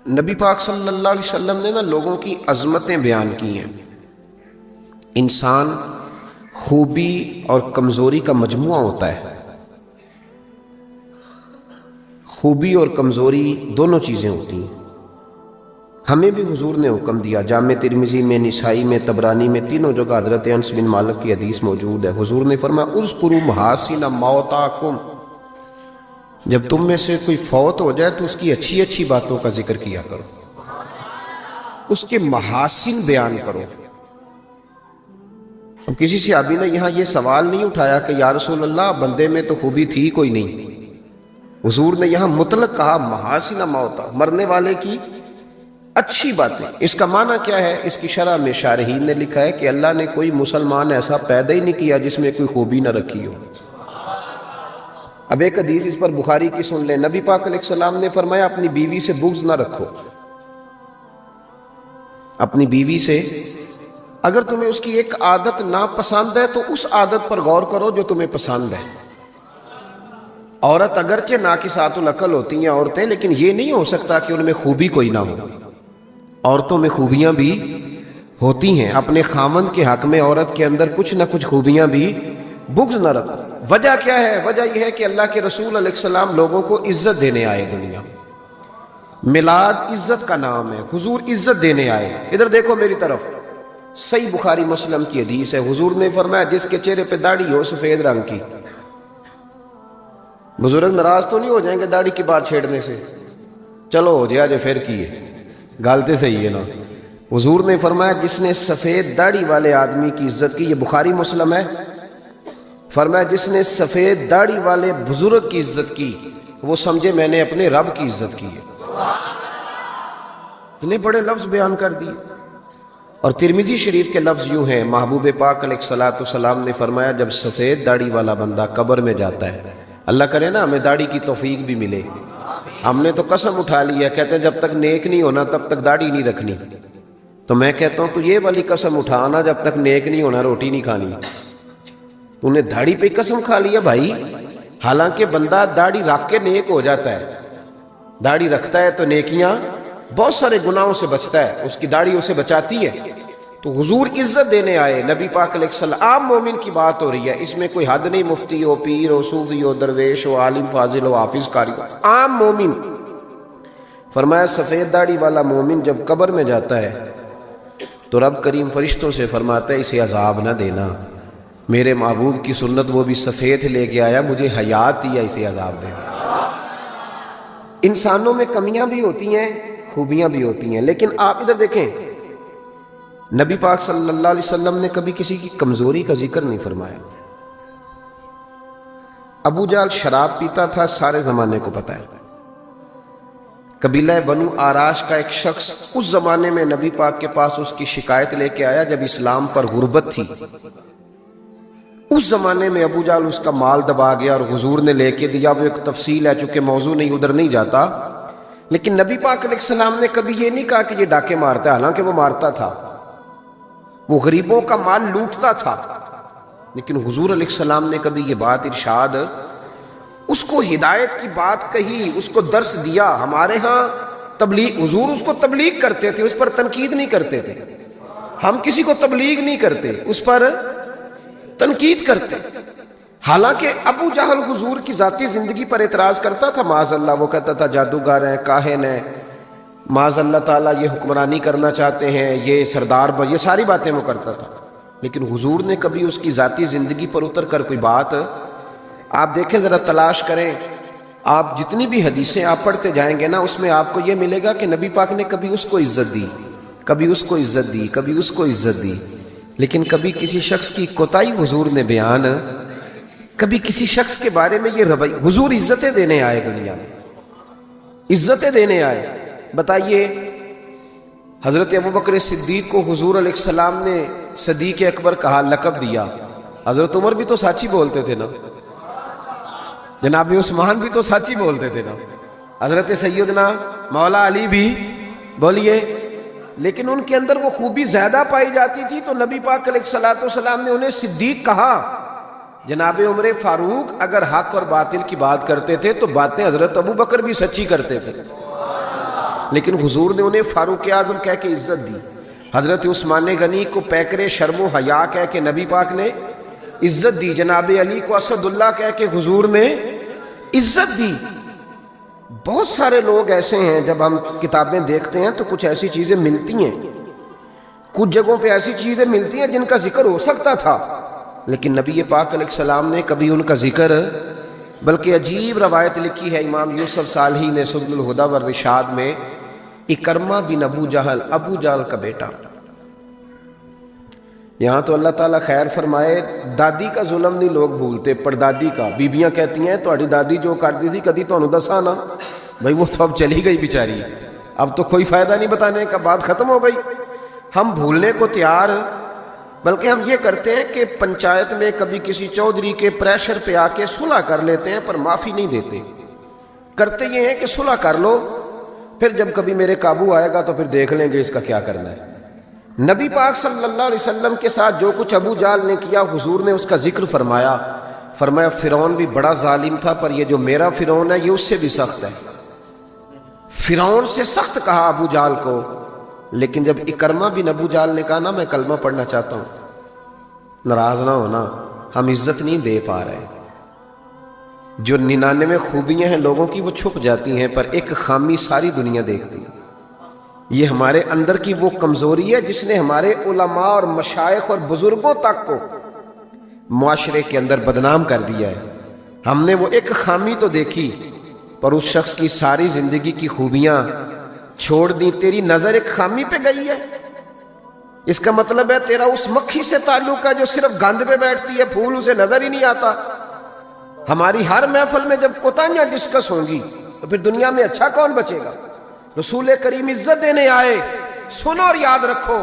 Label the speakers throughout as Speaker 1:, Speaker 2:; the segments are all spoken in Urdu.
Speaker 1: نبی پاک صلی اللہ علیہ وسلم نے لوگوں کی عظمتیں بیان کی ہیں۔ انسان خوبی اور کمزوری کا مجموعہ ہوتا ہے۔ خوبی اور کمزوری دونوں چیزیں ہوتی ہیں۔ ہمیں بھی حضور نے حکم دیا، جامع ترمذی میں، نسائی میں، طبرانی میں، تینوں جگہ حضرت انس بن مالک کی حدیث موجود ہے۔ حضور نے فرمایا اذکروا محاسن موتاکم، جب تم میں سے کوئی فوت ہو جائے تو اس کی اچھی اچھی باتوں کا ذکر کیا کرو، اس کے محاسن بیان کرو۔ اب کسی صحابی نے یہاں یہ سوال نہیں اٹھایا کہ یا رسول اللہ بندے میں تو خوبی تھی کوئی نہیں۔ حضور نے یہاں مطلق کہا محاسن موتا، مرنے والے کی اچھی باتیں۔ اس کا معنی کیا ہے؟ اس کی شرح میں شارحین نے لکھا ہے کہ اللہ نے کوئی مسلمان ایسا پیدا ہی نہیں کیا جس میں کوئی خوبی نہ رکھی ہو۔ اب ایک حدیث اس پر بخاری کی سن لیں، نبی پاک علیہ السلام نے فرمایا اپنی بیوی سے بغض نہ رکھو۔ اپنی بیوی سے اگر تمہیں اس کی ایک عادت ناپسند ہے تو اس عادت پر غور کرو جو تمہیں پسند ہے۔ عورت اگرچہ ناقصات العقل ہوتی ہیں عورتیں، لیکن یہ نہیں ہو سکتا کہ ان میں خوبی کوئی نہ ہو۔ عورتوں میں خوبیاں بھی ہوتی ہیں۔ اپنے خامند کے حق میں عورت کے اندر کچھ نہ کچھ خوبیاں بھی، بغض نہ رکھو۔ وجہ کیا ہے؟ وجہ یہ ہے کہ اللہ کے رسول علیہ السلام لوگوں کو عزت دینے آئے دنیا میں۔ میلاد عزت کا نام ہے، حضور عزت دینے آئے۔ ادھر دیکھو میری طرف، صحیح بخاری مسلم کی حدیث ہے، حضور نے فرمایا جس کے چہرے پہ داڑھی ہو سفید رنگ کی۔ بزرگ ناراض تو نہیں ہو جائیں گے داڑھی کی بات چھیڑنے سے؟ چلو ہو جائے پھر کی ہے، گالتے صحیح ہے نا۔ حضور نے فرمایا جس نے سفید داڑھی والے آدمی کی عزت کی، یہ بخاری مسلم ہے، فرمایا جس نے سفید داڑھی والے بزرگ کی عزت کی وہ سمجھے میں نے اپنے رب کی عزت کی ہے۔ اتنے بڑے لفظ بیان کر دیے۔ اور ترمذی شریف کے لفظ یوں ہیں، محبوب پاک علیہ الصلوۃ والسلام نے فرمایا جب سفید داڑھی والا بندہ قبر میں جاتا ہے، اللہ کرے نا ہمیں داڑھی کی توفیق بھی ملے۔ ہم نے تو قسم اٹھا لی ہے، کہتے ہیں جب تک نیک نہیں ہونا تب تک داڑھی نہیں رکھنی۔ تو میں کہتا ہوں تو یہ والی قسم اٹھانا، جب تک نیک نہیں ہونا روٹی نہیں کھانی۔ تو نے داڑھی پہ قسم کھا لیا بھائی، حالانکہ بندہ داڑھی رکھ کے نیک ہو جاتا ہے۔ داڑھی رکھتا ہے تو نیکیاں، بہت سارے گناہوں سے بچتا ہے، اس کی داڑھی اسے بچاتی ہے۔ تو حضور عزت دینے آئے، نبی پاک علیہ السلام، عام مومن کی بات ہو رہی ہے، اس میں کوئی حد نہیں، مفتی ہو، پیر ہو، صوفی ہو، درویش ہو، عالم فاضل ہو، حافظ قاری ہو، عام مومن۔ فرمایا سفید داڑھی والا مومن جب قبر میں جاتا ہے تو رب کریم فرشتوں سے فرماتا ہے اسے عذاب نہ دینا، میرے محبوب کی سنت وہ بھی سفید لے کے آیا، مجھے حیات دیا، اسے عذاب دینا۔ انسانوں میں کمیاں بھی ہوتی ہیں، خوبیاں بھی ہوتی ہیں، لیکن آپ ادھر دیکھیں، نبی پاک صلی اللہ علیہ وسلم نے کبھی کسی کی کمزوری کا ذکر نہیں فرمایا۔ ابو جہل شراب پیتا تھا، سارے زمانے کو پتا ہے۔ قبیلہ بنو آراش کا ایک شخص اس زمانے میں نبی پاک کے پاس اس کی شکایت لے کے آیا جب اسلام پر غربت تھی۔ اس زمانے میں ابو جہل اس کا مال دبا گیا اور حضور نے لے کے دیا، وہ ایک تفصیل ہے، چونکہ موضوع نہیں، ادھر نہیں جاتا۔ لیکن نبی پاک علیہ السلام نے کبھی یہ نہیں کہا کہ یہ ڈاکے مارتا ہے، حالانکہ وہ مارتا تھا، وہ غریبوں کا مال لوٹتا تھا، لیکن حضور علیہ السلام نے کبھی یہ بات ارشاد، اس کو ہدایت کی بات کہی، اس کو درس دیا۔ ہمارے ہاں تبلیغ، حضور اس کو تبلیغ کرتے تھے، اس پر تنقید نہیں کرتے تھے۔ ہم کسی کو تبلیغ نہیں کرتے، اس پر تنقید کرتے۔ حالانکہ ابو جہل حضور کی ذاتی زندگی پر اعتراض کرتا تھا، معاذ اللہ، وہ کہتا تھا جادوگر ہیں، کاہن ہیں، معاذ اللہ تعالیٰ یہ حکمرانی کرنا چاہتے ہیں، یہ سردار، یہ ساری باتیں وہ کرتا تھا۔ لیکن حضور نے کبھی اس کی ذاتی زندگی پر اتر کر کوئی بات، آپ دیکھیں ذرا تلاش کریں، آپ جتنی بھی حدیثیں آپ پڑھتے جائیں گے نا، اس میں آپ کو یہ ملے گا کہ نبی پاک نے کبھی اس کو عزت دی، کبھی اس کو عزت دی، کبھی اس کو عزت دی، لیکن کبھی کسی شخص کی کوتاہی حضور نے بیان، کبھی کسی شخص کے بارے میں یہ رویہ۔ حضور عزتیں دینے آئے دنیا میں، عزتیں دینے آئے۔ بتائیے حضرت ابوبکر صدیق کو حضور علیہ السلام نے صدیق اکبر کہا، لقب دیا۔ حضرت عمر بھی تو سچ ہی بولتے تھے نا، جناب عثمان بھی تو سچ ہی بولتے تھے نا، حضرت سیدنا مولا علی بھی بولیے، لیکن ان کے اندر وہ خوبی زیادہ پائی جاتی تھی، تو نبی پاک علیہ الصلوۃ والسلام نے انہیں صدیق کہا۔ جناب عمر فاروق اگر حق اور باطل کی بات کرتے تھے تو باتیں حضرت ابوبکر بھی سچی کرتے تھے۔ لیکن حضور نے انہیں فاروق اعظم کہہ کے عزت دی، حضرت عثمان غنی کو پیکر شرم و حیا کہہ کے نبی پاک نے عزت دی، جناب علی کو اسد اللہ کہہ کے حضور نے عزت دی۔ بہت سارے لوگ ایسے ہیں جب ہم کتابیں دیکھتے ہیں تو کچھ ایسی چیزیں ملتی ہیں، کچھ جگہوں پہ ایسی چیزیں ملتی ہیں جن کا ذکر ہو سکتا تھا، لیکن نبی پاک علیہ السلام نے کبھی ان کا ذکر، بلکہ عجیب روایت لکھی ہے امام یوسف صالحی نے سبل الہدی والرشاد میں، اکرمہ بن ابو جہل کا بیٹا۔ یہاں تو اللہ تعالیٰ خیر فرمائے، دادی کا ظلم نہیں لوگ بھولتے، پردادی کا۔ بیبیاں کہتی ہیں تہاڈی دادی جو کرتی تھی کدی تہانوں دساں نا، بھائی وہ تو اب چلی گئی بیچاری، اب تو کوئی فائدہ نہیں بتانے کا، بات ختم ہو گئی۔ ہم بھولنے کو تیار، بلکہ ہم یہ کرتے ہیں کہ پنچایت میں کبھی کسی چودھری کے پریشر پہ آ کے صلح کر لیتے ہیں، پر معافی نہیں دیتے۔ کرتے یہ ہیں کہ صلح کر لو، پھر جب کبھی میرے قابو آئے گا تو پھر دیکھ لیں گے اس کا کیا کرنا ہے۔ نبی پاک صلی اللہ علیہ وسلم کے ساتھ جو کچھ ابو جہل نے کیا، حضور نے اس کا ذکر فرمایا فرعون بھی بڑا ظالم تھا، پر یہ جو میرا فرعون ہے یہ اس سے بھی سخت ہے۔ فرعون سے سخت کہا ابو جہل کو، لیکن جب اکرمہ بن ابو جہل نے کہا نا میں کلمہ پڑھنا چاہتا ہوں، ناراض نہ ہونا، ہم عزت نہیں دے پا رہے۔ جو 99 خوبیاں ہیں لوگوں کی وہ چھپ جاتی ہیں، پر ایک خامی ساری دنیا دیکھتی ہے۔ یہ ہمارے اندر کی وہ کمزوری ہے جس نے ہمارے علماء اور مشائخ اور بزرگوں تک کو معاشرے کے اندر بدنام کر دیا ہے۔ ہم نے وہ ایک خامی تو دیکھی، پر اس شخص کی ساری زندگی کی خوبیاں چھوڑ دی۔ تیری نظر ایک خامی پہ گئی ہے، اس کا مطلب ہے تیرا اس مکھی سے تعلق ہے جو صرف گند پہ بیٹھتی ہے، پھول اسے نظر ہی نہیں آتا۔ ہماری ہر محفل میں جب کوتاہیاں ڈسکس ہوں گی تو پھر دنیا میں اچھا کون بچے گا؟ رسول کریم عزت دینے آئے، سنو اور یاد رکھو،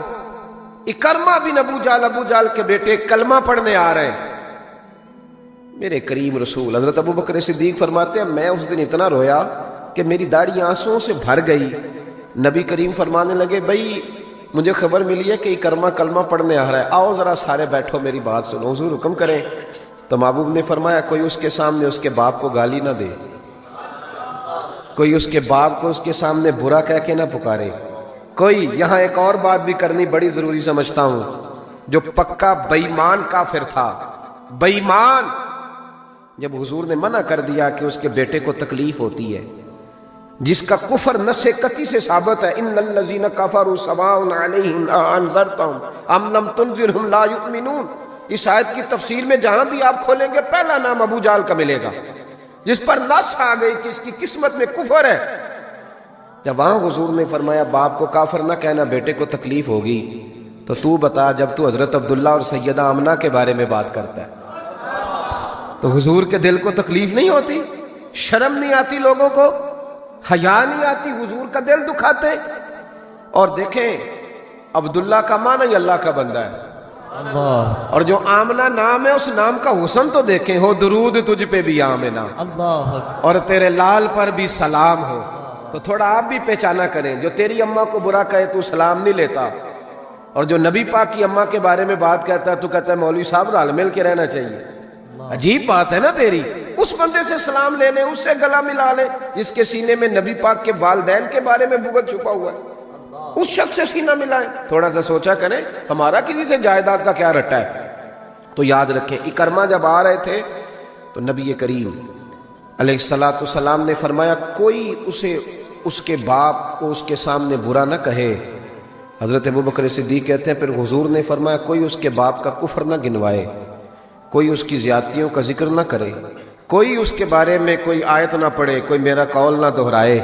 Speaker 1: اکرمہ بن ابو جہل کے بیٹے کلمہ پڑھنے آ رہے ہیں۔ میرے کریم رسول حضرت ابو بکر صدیق فرماتے ہیں میں اس دن اتنا رویا کہ میری داڑھی آنسوؤں سے بھر گئی۔ نبی کریم فرمانے لگے بھائی مجھے خبر ملی ہے کہ اکرمہ کلمہ پڑھنے آ رہا ہے، آؤ ذرا سارے بیٹھو میری بات سنو، حضور حکم کریں۔ تو محبوب نے فرمایا کوئی اس کے سامنے اس کے باپ کو گالی نہ دے، کوئی اس کے باپ کو اس کے سامنے برا کہہ کے نہ پکارے، کوئی یہاں ایک اور بات بھی کرنی بڑی ضروری سمجھتا ہوں، جو پکا بے ایمان کافر تھا، بے ایمان، جب حضور نے منع کر دیا کہ اس کے بیٹے کو تکلیف ہوتی ہے، جس کا کفر نص قطعی سے ثابت ہے، ان الذین کفروا سواء علیہم اانذرتہم ام لم تنذرہم لا یؤمنون۔ اس آیت کی تفسیر میں جہاں بھی آپ کھولیں گے پہلا نام ابو جہل کا ملے گا، جس پر نص آ گئی کہ اس کی قسمت میں کفر ہے۔ جب وہاں حضور نے فرمایا باپ کو کافر نہ کہنا، بیٹے کو تکلیف ہوگی، تو بتا جب تو حضرت عبداللہ اور سیدہ آمنہ کے بارے میں بات کرتا ہے تو حضور کے دل کو تکلیف نہیں ہوتی؟ شرم نہیں آتی لوگوں کو؟ حیا نہیں آتی؟ حضور کا دل دکھاتے؟ اور دیکھیں عبداللہ کا معنی اللہ کا بندہ ہے، اللہ، اور جو آمنہ نام ہے اس نام کا حسن تو دیکھیں، ہو درود تجھ پہ بھی آمنہ، اللہ، اور تیرے لال پر بھی سلام ہو۔ تو تھوڑا آپ بھی پہچانا کریں، جو تیری اماں کو برا کہے تو سلام نہیں لیتا، اور جو نبی پاک کی اماں کے بارے میں بات کہتا ہے تو کہتا ہے مولوی صاحب رل مل کے رہنا چاہیے۔ عجیب بات ہے نا تیری، اس بندے سے سلام لے لیں، اس سے گلا ملا لیں جس کے سینے میں نبی پاک کے والدین کے بارے میں بغض چھپا ہوا ہے، اس شخص سے سینہ ملائیں۔ تھوڑا سا سوچا کریں ہمارا کسی سے جائیداد کا کیا رٹا ہے۔ تو یاد رکھیں اکرمہ جب آ رہے تھے تو نبی کریم علیہ السلام نے فرمایا کوئی اسے اس کے باپ کو اس کے سامنے برا نہ کہے۔ حضرت ابوبکر صدیق کہتے ہیں پھر حضور نے فرمایا کوئی اس کے باپ کا کفر نہ گنوائے، کوئی اس کی زیادتیوں کا ذکر نہ کرے، کوئی اس کے بارے میں کوئی آیت نہ پڑھے، کوئی میرا قول نہ دہرائے۔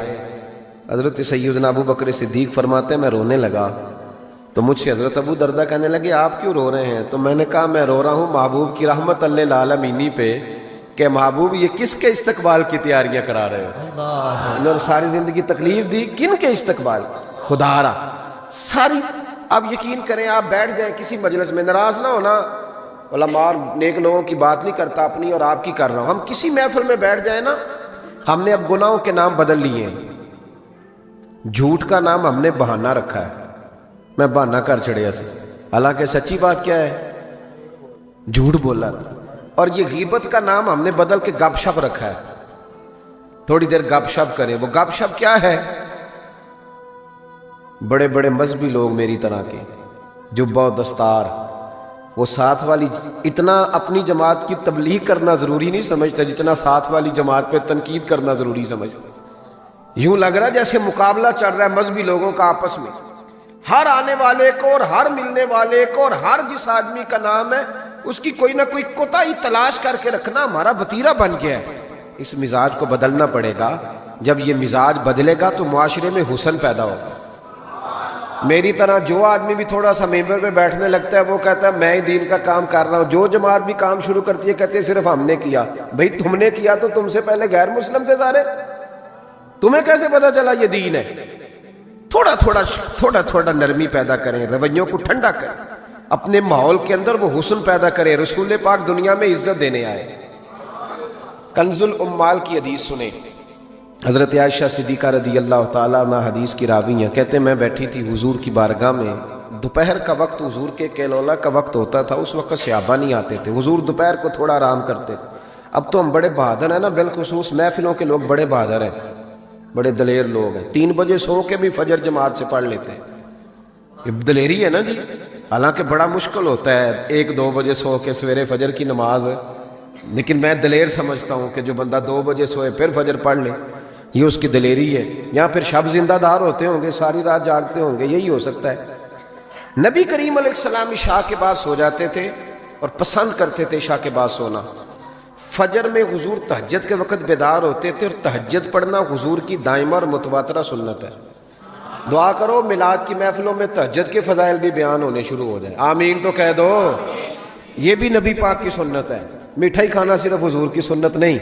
Speaker 1: حضرت سیدنا ابو بکر صدیق فرماتے ہیں میں رونے لگا تو مجھ سے حضرت ابو دردہ کہنے لگے آپ کیوں رو رہے ہیں؟ تو میں نے کہا میں رو رہا ہوں محبوب کی رحمت للعالمین پہ کہ محبوب یہ کس کے استقبال کی تیاریاں کرا رہے ہو؟ اور ساری زندگی تکلیف دی کن کے استقبال؟ خدا را ساری۔ اب یقین کریں آپ بیٹھ جائیں کسی مجلس میں، ناراض نہ ہونا، علماء اور نیک لوگوں کی بات نہیں کرتا، اپنی اور آپ کی کر رہا ہوں۔ ہم کسی محفل میں بیٹھ جائیں نا، ہم نے اب گناہوں کے نام بدل لیے ہیں، جھوٹ کا نام ہم نے بہانہ رکھا ہے، میں بہانہ کر چڑھیا سے، حالانکہ سچی بات کیا ہے؟ جھوٹ بولا۔ اور یہ غیبت کا نام ہم نے بدل کے گپ شپ رکھا ہے، تھوڑی دیر گپ شپ کریں۔ وہ گپ شپ کیا ہے؟ بڑے بڑے مذہبی لوگ میری طرح کے، جبہ و دستار، وہ ساتھ والی اتنا اپنی جماعت کی تبلیغ کرنا ضروری نہیں سمجھتا جتنا ساتھ والی جماعت پہ تنقید کرنا ضروری سمجھتا۔ یوں لگ رہا جیسے مقابلہ چل رہا ہے مذہبی لوگوں کا آپس میں، ہر آنے والے کو اور ہر ملنے والے کو اور ہر جس آدمی کا نام ہے اس کی کوئی نہ کوئی کوتاہی تلاش کر کے رکھنا ہمارا وتیرہ بن گیا ہے۔ اس مزاج کو بدلنا پڑے گا۔ جب یہ مزاج بدلے گا تو معاشرے میں حسن پیدا ہوگا۔ میری طرح جو آدمی بھی تھوڑا سا ممبر پہ بیٹھنے لگتا ہے وہ کہتا ہے میں ہی دین کا کام کر رہا ہوں، جو جماعت بھی کام شروع کرتی ہے کہتے ہیں صرف ہم نے کیا۔ بھئی تم نے کیا تو تم سے پہلے غیر مسلم تھے سارے، تمہیں کیسے پتا چلا یہ دین ہے؟ تھوڑا تھوڑا نرمی پیدا کریں، رویوں کو ٹھنڈا کریں، اپنے ماحول کے اندر وہ حسن پیدا کریں۔ رسول پاک دنیا میں عزت دینے آئے۔ کنز الاموال کی حدیث سنیں، حضرت عائشہ صدیقہ رضی اللہ تعالیٰ عنہ حدیث کی راوی ہیں، کہتے ہیں میں بیٹھی تھی حضور کی بارگاہ میں، دوپہر کا وقت حضور کے کیلولا کا وقت ہوتا تھا، اس وقت صحابہ نہیں آتے تھے، حضور دوپہر کو تھوڑا آرام کرتے تھے۔ اب تو ہم بڑے بہادر ہیں نا، بالخصوص محفلوں کے لوگ بڑے بہادر ہیں، بڑے دلیر لوگ ہیں، 3 بجے سو کے بھی فجر جماعت سے پڑھ لیتے ہیں۔ یہ دلیری ہے نا جی، حالانکہ بڑا مشکل ہوتا ہے 1-2 بجے سو کے سویرے فجر کی نماز، لیکن میں دلیر سمجھتا ہوں کہ جو بندہ 2 بجے سوئے پھر فجر پڑھ لے، یہ اس کی دلیری ہے۔ یا پھر شب زندہ دار ہوتے ہوں گے، ساری رات جاگتے ہوں گے، یہی ہو سکتا ہے۔ نبی کریم علیہ السلام عشاء کے بعد سو جاتے تھے اور پسند کرتے تھے عشاء کے بعد سونا۔ فجر میں حضور تہجد کے وقت بیدار ہوتے تھے، اور تہجد پڑھنا حضور کی دائمہ اور متواترہ سنت ہے۔ دعا کرو میلاد کی محفلوں میں تہجد کے فضائل بھی بیان ہونے شروع ہو جائیں، آمین تو کہہ دو۔ یہ بھی نبی پاک کی سنت ہے، مٹھائی کھانا صرف حضور کی سنت نہیں،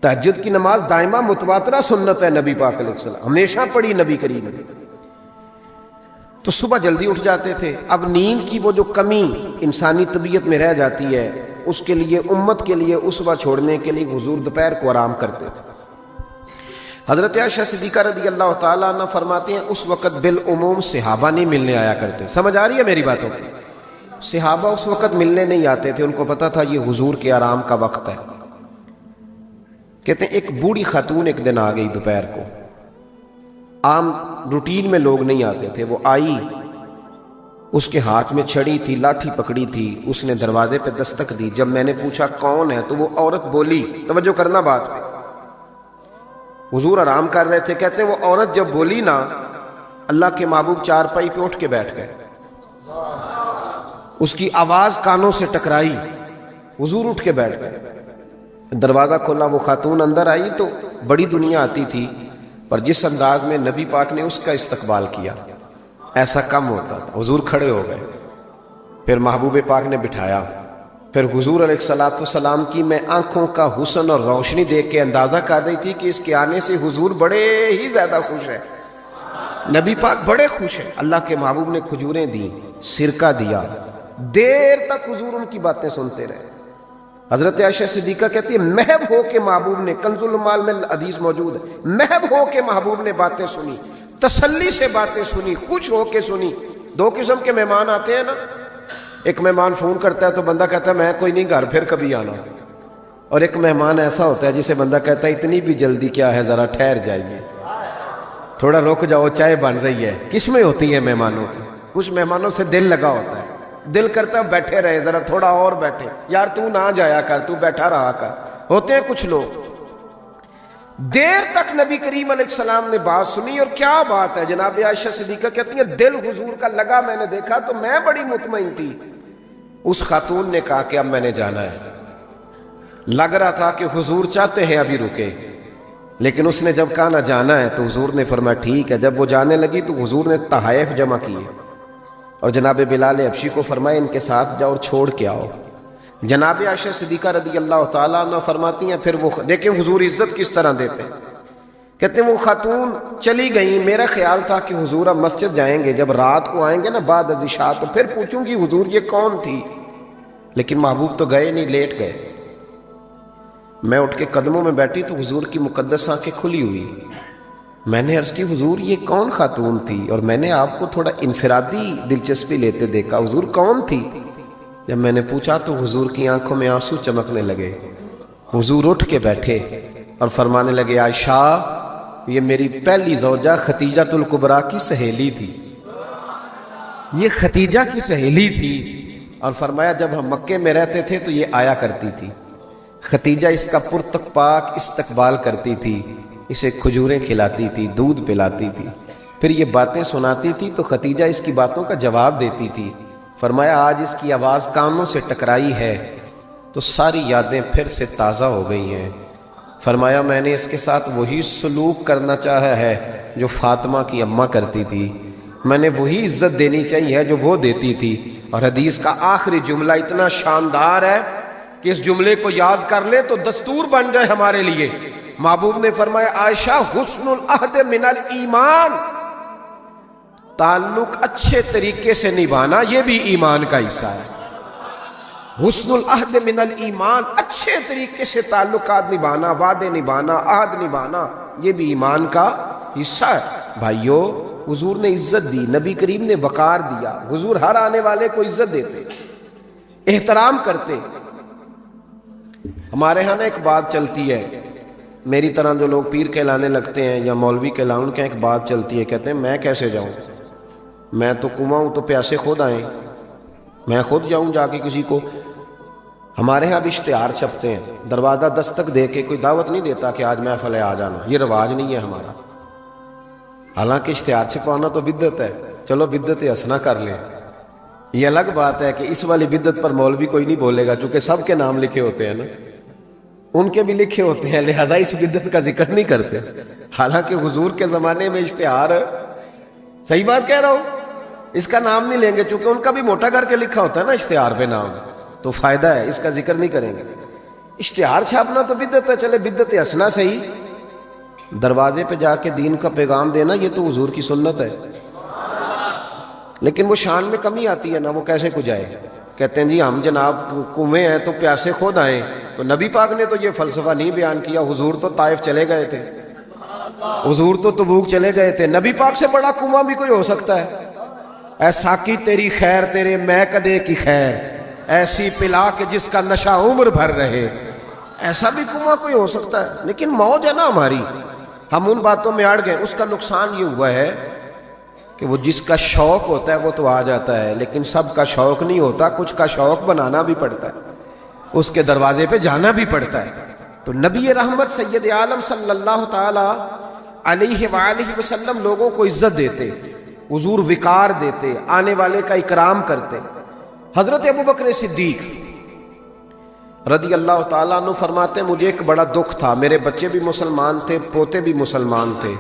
Speaker 1: تہجد کی نماز دائمہ متواترہ سنت ہے نبی پاک علیہ السلام، ہمیشہ پڑھی نبی کریم نے۔ تو صبح جلدی اٹھ جاتے تھے۔ اب نیند کی وہ جو کمی انسانی طبیعت میں رہ جاتی ہے، اس کے لیے امت کے لیے اسوہ چھوڑنے کے لیے حضور دوپہر کو آرام کرتے تھے۔ حضرت عائشہ صدیقہ رضی اللہ تعالیٰ عنہ فرماتے ہیں اس وقت بالعموم صحابہ نہیں ملنے آیا کرتے۔ سمجھ آ رہی ہے میری باتوں؟ صحابہ اس وقت ملنے نہیں آتے تھے، ان کو پتا تھا یہ حضور کے آرام کا وقت ہے۔ کہتے ہیں ایک بوڑھی خاتون ایک دن آ گئی دوپہر کو، عام روٹین میں لوگ نہیں آتے تھے، وہ آئی، اس کے ہاتھ میں چھڑی تھی، لاٹھی پکڑی تھی، اس نے دروازے پہ دستک دی۔ جب میں نے پوچھا کون ہے تو وہ عورت بولی، توجہ کرنا بات پہ، حضور آرام کر رہے تھے، کہتے ہیں وہ عورت جب بولی نا، اللہ کے محبوب چارپائی پہ اٹھ کے بیٹھ گئے، اس کی آواز کانوں سے ٹکرائی، حضور اٹھ کے بیٹھ گئے۔ دروازہ کھولا، وہ خاتون اندر آئی تو بڑی دنیا آتی تھی، پر جس انداز میں نبی پاک نے اس کا استقبال کیا ایسا کم ہوتا تھا۔ حضور کھڑے ہو گئے، پھر محبوب پاک نے بٹھایا، پھر حضور علیہ السلام کی میں آنکھوں کا حسن اور روشنی دیکھ کے اندازہ کر رہی تھی کہ اس کے آنے سے حضور بڑے ہی زیادہ خوش ہیں، نبی پاک بڑے خوش ہیں۔ اللہ کے محبوب نے کھجوریں دی، سرکہ دیا، دیر تک حضور ان کی باتیں سنتے رہے۔ حضرت عائشہ صدیقہ کہتی ہے محب ہو کے محبوب نے، کنز الاموال میں حدیث موجود ہے، محب ہو کے محبوب نے باتیں سنی، تسلی سے باتیں سنی، خوش ہو کے سنی۔ 2 قسم کے مہمان آتے ہیں نا، ایک مہمان فون کرتا ہے تو بندہ کہتا ہے میں کوئی نہیں، گھر پھر کبھی آنا، اور ایک مہمان ایسا ہوتا ہے جسے بندہ کہتا ہے اتنی بھی جلدی کیا ہے، ذرا ٹھہر جائیے، تھوڑا رک جاؤ، چائے بن رہی ہے۔ قسمیں ہوتی ہیں مہمانوں کی، کچھ مہمانوں سے دل لگا ہوتا ہے، دل کرتا ہے بیٹھے رہے، ذرا تھوڑا اور بیٹھے، یار تو نہ جایا کر، تو بیٹھا رہا کر۔ ہوتے ہیں کچھ لوگ۔ دیر تک نبی کریم علیہ السلام نے بات سنی، اور کیا بات ہے، جناب عائشہ صدیقہ کہتی ہیں دل حضور کا لگا، میں نے دیکھا تو میں بڑی مطمئن تھی۔ اس خاتون نے کہا کہ اب میں نے جانا ہے۔ لگ رہا تھا کہ حضور چاہتے ہیں ابھی رکے، لیکن اس نے جب کہا نہ جانا ہے تو حضور نے فرمایا ٹھیک ہے۔ جب وہ جانے لگی تو حضور نے تحائف جمع کیے اور جناب بلال حبشی کو فرمایا ان کے ساتھ جاؤ اور چھوڑ کے آؤ۔ جناب عائشہ صدیقہ رضی اللہ تعالیٰ عنہ فرماتی ہیں پھر وہ دیکھیں حضور عزت کس طرح دیتے ہیں، کہتے ہیں وہ خاتون چلی گئی، میرا خیال تھا کہ حضور اب مسجد جائیں گے، جب رات کو آئیں گے نا بعد از عشاء تو پھر پوچھوں گی حضور یہ کون تھی، لیکن محبوب تو گئے نہیں، لیٹ گئے۔ میں اٹھ کے قدموں میں بیٹھی تو حضور کی مقدس آنکھیں کھلی ہوئی، میں نے عرض کی حضور یہ کون خاتون تھی، اور میں نے آپ کو تھوڑا انفرادی دلچسپی لیتے دیکھا، حضور کون تھی؟ جب میں نے پوچھا تو حضور کی آنکھوں میں آنسو چمکنے لگے، حضور اٹھ کے بیٹھے اور فرمانے لگے عائشہ یہ میری پہلی زوجہ ختیجۃ الکبریٰ کی سہیلی تھی، یہ ختیجہ کی سہیلی تھی، اور فرمایا جب ہم مکے میں رہتے تھے تو یہ آیا کرتی تھی، ختیجہ اس کا پرتک پاک استقبال کرتی تھی، اسے کھجوریں کھلاتی تھی، دودھ پلاتی تھی، پھر یہ باتیں سناتی تھی تو ختیجہ اس کی باتوں کا جواب دیتی تھی۔ فرمایا آج اس کی آواز کانوں سے ٹکرائی ہے تو ساری یادیں پھر سے تازہ ہو گئی ہیں۔ فرمایا میں نے اس کے ساتھ وہی سلوک کرنا چاہا ہے جو فاطمہ کی اماں کرتی تھی، میں نے وہی عزت دینی چاہیے جو وہ دیتی تھی۔ اور حدیث کا آخری جملہ اتنا شاندار ہے کہ اس جملے کو یاد کر لیں تو دستور بن جائے ہمارے لیے۔ محبوب نے فرمایا عائشہ حسن العہد من الایمان، تعلق اچھے طریقے سے نبھانا یہ بھی ایمان کا حصہ ہے۔ حسن العہد من الایمان، اچھے طریقے سے تعلقات نبھانا، وعدے نبھانا، عہد نبھانا، یہ بھی ایمان کا حصہ ہے۔ بھائیو حضور نے عزت دی، نبی کریم نے وقار دیا، حضور ہر آنے والے کو عزت دیتے، احترام کرتے۔ ہمارے ہاں نا ایک بات چلتی ہے، میری طرح جو لوگ پیر کہلانے لگتے ہیں یا مولوی کہلاؤں، ان کے ایک بات چلتی ہے، کہتے ہیں میں کیسے جاؤں، میں تو کنواں ہوں تو پیاسے خود آئیں، میں خود جاؤں جا کے کسی کو۔ ہمارے ہاں بھی اشتہار چھپتے ہیں، دروازہ دستک دے کے کوئی دعوت نہیں دیتا کہ آج محفل ہے آ جانا، یہ رواج نہیں ہے ہمارا۔ حالانکہ اشتہار چھپانا تو بدعت ہے، چلو بدعت حسنہ کر لیں، یہ الگ بات ہے کہ اس والی بدعت پر مولوی کوئی نہیں بولے گا، چونکہ سب کے نام لکھے ہوتے ہیں نا، ان کے بھی لکھے ہوتے ہیں، لہذا اس بدعت کا ذکر نہیں کرتے۔ حالانکہ حضور کے زمانے میں اشتہار، صحیح بات کہہ رہا ہوں، اس کا نام نہیں لیں گے، چونکہ ان کا بھی موٹا کر کے لکھا ہوتا ہے نا اشتہار پہ نام، تو فائدہ ہے، اس کا ذکر نہیں کریں گے۔ اشتہار چھاپنا تو بدعت ہے، چلے بدعت حسنہ صحیح، دروازے پہ جا کے دین کا پیغام دینا یہ تو حضور کی سنت ہے، لیکن وہ شان میں کمی آتی ہے نا، وہ کیسے کو جائے، کہتے ہیں جی ہم جناب کنویں ہیں تو پیاسے خود آئیں، تو نبی پاک نے تو یہ فلسفہ نہیں بیان کیا، حضور تو طائف چلے گئے تھے، حضور تو تبوک چلے گئے تھے، نبی پاک سے بڑا کنواں بھی کوئی ہو سکتا ہے؟ اے ساقی تیری خیر تیرے میں کدے کی خیر، ایسی پلا کہ جس کا نشہ عمر بھر رہے، ایسا بھی کنواں کوئی ہو سکتا ہے؟ لیکن موج ہے نا ہماری، ہم ان باتوں میں اڑ گئے۔ اس کا نقصان یہ ہوا ہے کہ وہ جس کا شوق ہوتا ہے وہ تو آ جاتا ہے، لیکن سب کا شوق نہیں ہوتا، کچھ کا شوق بنانا بھی پڑتا ہے، اس کے دروازے پہ جانا بھی پڑتا ہے۔ تو نبی رحمت سید عالم صلی اللہ تعالی علیہ وآلہ وسلم لوگوں کو عزت دیتے، حضور وقار دیتے، آنے والے کا اکرام کرتے۔ حضرت ابوبکر صدیق رضی اللہ تعالیٰ عنہ فرماتے ہیں مجھے ایک بڑا دکھ تھا، میرے بچے بھی مسلمان تھے، پوتے بھی مسلمان تھے،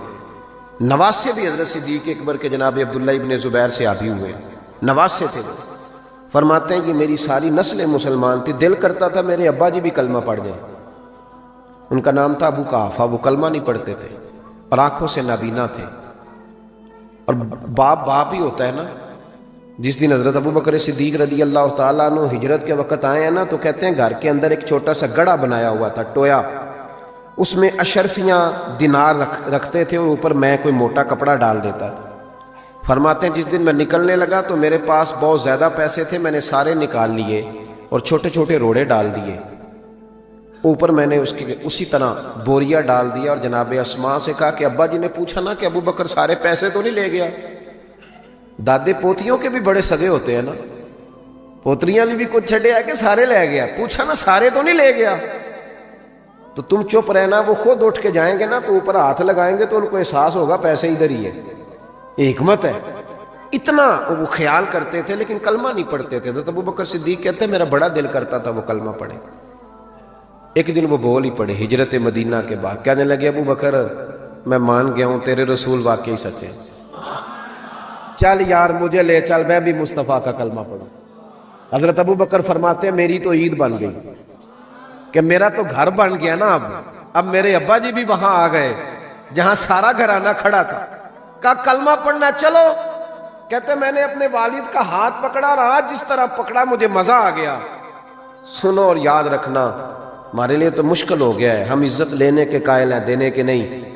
Speaker 1: نواسے بھی حضرت صدیق اکبر کے جناب عبداللہ ابن زبیر سے آبی ہوئے، نواسے تھے وہ۔ فرماتے ہیں کہ میری ساری نسل مسلمان تھی، دل کرتا تھا میرے ابا جی بھی کلمہ پڑھ جائیں۔ ان کا نام تھا ابو قحافہ، وہ کلمہ نہیں پڑھتے تھے اور آنکھوں سے نابینا تھے، اور باپ ہی ہوتا ہے نا۔ جس دن حضرت ابوبکر صدیق رضی اللہ تعالیٰ عنہ ہجرت کے وقت آئے ہیں نا، تو کہتے ہیں گھر کے اندر ایک چھوٹا سا گڑھا بنایا ہوا تھا، ٹویا، اس میں اشرفیاں دینار رکھتے تھے اور اوپر میں کوئی موٹا کپڑا ڈال دیتا تھا۔ فرماتے ہیں جس دن میں نکلنے لگا تو میرے پاس بہت زیادہ پیسے تھے، میں نے سارے نکال لیے اور چھوٹے چھوٹے روڑے ڈال دیے، اوپر میں نے اسی طرح بوریا ڈال دیا، اور جناب اسماء سے کہا کہ ابا جی نے پوچھا نا کہ ابوبکر سارے پیسے تو نہیں لے گیا؟ دادے پوتیوں کے بھی بڑے سگے ہوتے ہیں نا، پوتریاں نے بھی کچھ چھڑے ہے کہ سارے لے گیا؟ پوچھا نا سارے تو نہیں لے گیا؟ تو تم چپ رہنا، وہ خود اٹھ کے جائیں گے نا تو اوپر ہاتھ لگائیں گے تو ان کو احساس ہوگا پیسے ادھر ہی ہے، یہ حکمت ہے۔ اتنا وہ خیال کرتے تھے لیکن کلمہ نہیں پڑھتے تھے۔ حضرت ابوبکر صدیق کہتے ہیں میرا بڑا دل کرتا تھا وہ کلمہ پڑھے۔ ایک دن وہ بول ہی پڑے ہجرت مدینہ کے بعد، کہنے لگے ابوبکر میں مان گیا ہوں تیرے رسول واقعی سچے، چل یار مجھے لے چل میں بھی مصطفیٰ کا کلمہ پڑھوں۔ حضرت ابوبکر فرماتے ہیں میری تو عید بن گئی کہ میرا تو گھر بن گیا نا، اب میرے ابا جی بھی وہاں آ گئے جہاں سارا گھرانہ کھڑا تھا، کہا کلمہ پڑھنا چلو۔ کہتے میں نے اپنے والد کا ہاتھ پکڑا اور آج جس طرح پکڑا مجھے مزہ آ گیا۔ سنو اور یاد رکھنا، ہمارے لیے تو مشکل ہو گیا ہے، ہم عزت لینے کے قائل ہیں، دینے کے نہیں۔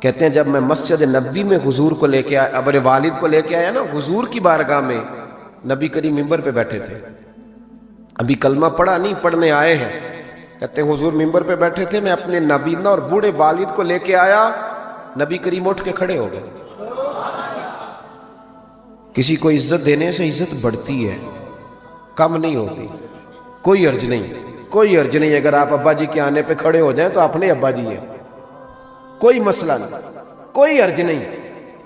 Speaker 1: کہتے ہیں جب میں مسجد نبوی میں حضور کو لے کے آیا، اپنے والد کو لے کے آیا نا حضور کی بارگاہ میں، نبی کریم ممبر پہ بیٹھے تھے، ابھی کلمہ پڑھا نہیں، پڑھنے آئے ہیں۔ کہتے ہیں حضور ممبر پہ بیٹھے تھے، میں اپنے نابینا اور بوڑھے والد کو لے کے آیا، نبی کریم اٹھ کے کھڑے ہو گئے. کسی کو عزت دینے سے عزت بڑھتی ہے، کم نہیں ہوتی. کوئی حرج نہیں، کوئی حرج نہیں. اگر آپ ابا جی کے آنے پہ کھڑے ہو جائیں تو اپنے ابا جی ہیں، کوئی مسئلہ نہیں، کوئی حرج نہیں.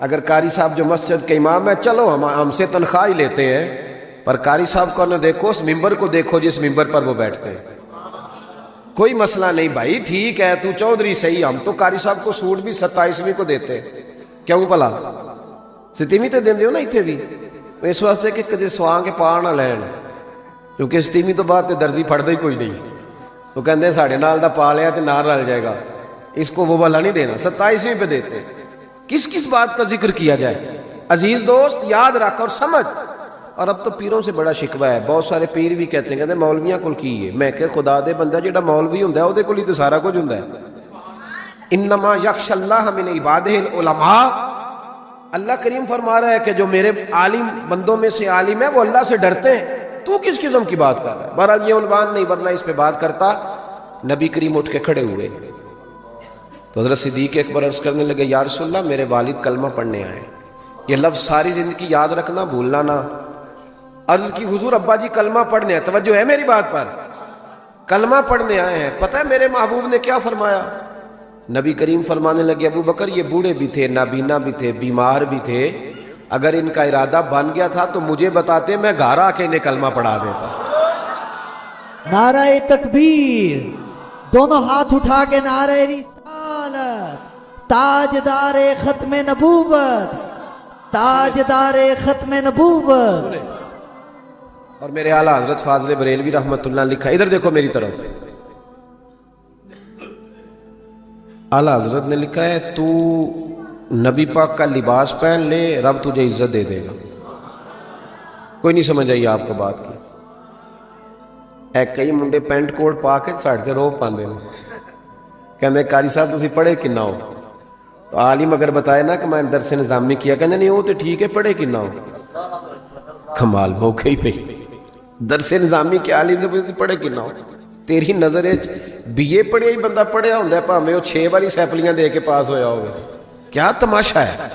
Speaker 1: اگر قاری صاحب جو مسجد کے امام ہے، چلو ہم سے تنخواہ ہی لیتے ہیں، پر قاری صاحب کو نہ دیکھو، اس ممبر کو دیکھو جس ممبر پر وہ بیٹھتے ہیں. کوئی مسئلہ نہیں بھائی، ٹھیک ہے تو چودھری صحیح، ہم تو قاری صاحب کو سوٹ بھی 27ویں کو دیتے. کیوں بھلا 27ویں تے دیندے ہو نا اتنے بھی، اس واسطے کہ کدے سواں کے پا نہ لین، کیونکہ 27ویں تو بعد تے درزی پھڑدا ہی کوئی نہیں. وہ کہندے ساڑھے نال دا پا لیا تے نال رل جائے گا، اس کو وہ والا نہیں دینا، 27ویں پہ دیتے. کس کس بات کا ذکر کیا جائے؟ عزیز دوست یاد رکھ اور سمجھ. اور اب تو پیروں سے بڑا شکوہ ہے، بہت سارے پیر بھی کہتے ہیں، کہتے ہیں مولویاں کول کی ہے. میں کہ خدا دے بندہ جڑا مولوی ہوندا ہے، او دے کول ہی تو سارا کچھ ہوندا ہے. انما یخشى اللہ من عبادہ العلماء. اللہ کریم فرما رہا ہے کہ جو میرے عالم بندوں میں سے عالم ہے وہ اللہ سے ڈرتے ہیں. تو کس قسم کی بات کر رہا ہے؟ بہرحال یہ عنوان نہیں، ورنہ اس پہ بات کرتا. نبی کریم اٹھ کے کھڑے ہوئے تو حضرت صدیق اکبر عرض کرنے لگے، یا رسول اللہ میرے والد کلمہ پڑھنے آئے. یہ لفظ ساری زندگی یاد رکھنا، بھولنا نہ. عرض کی حضور ابا جی کلمہ پڑھنے آئے، توجہ ہے میری بات پر، کلمہ پڑھنے آئے ہیں. پتہ ہے میرے محبوب نے کیا فرمایا؟ نبی کریم فرمانے لگے، ابو بکر یہ بوڑھے بھی تھے، نابینا بھی تھے، بیمار بھی تھے، اگر ان کا ارادہ بن گیا تھا تو مجھے بتاتے، میں گھر آ کے انہیں کلمہ پڑھا دیتا.
Speaker 2: نعرہ تکبیر، دونوں ہاتھ اٹھا کے نعرہ رسالت، تاجدار ختم نبوت، تاجدار ختم نبوت.
Speaker 1: اور میرے اعلیٰ حضرت فاضل بریلوی رحمۃ اللہ لکھا، ادھر دیکھو میری طرف. اعلیٰ حضرت نے لکھا ہے، تو نبی پاک کا لباس پہن لے، رب تجھے عزت دے دے گا. کوئی نہیں سمجھ آئی آپ کو بات کی؟ اے کئی منڈے پینٹ کوٹ پا کے ساڑھتے رو پاندے نے، کہنے قاری صاحب تسی پڑھے کنا ہو؟ تو عالم اگر بتائے نا کہ میں درس نظامی کیا، کہنے نہیں وہ تو ٹھیک ہے، پڑھے کنا ہو؟ کمال موقع ہی پہ درس نظامی کے عالم سے پوچھتے پڑھے کنا ہو؟ تیری نظر بی اے پڑھیا ہی بندہ پڑھیا ہوندا ہے، بھاویں وہ 6 باری سیپلیاں دے کے پاس ہویا ہوگا. کیا تماشا ہے؟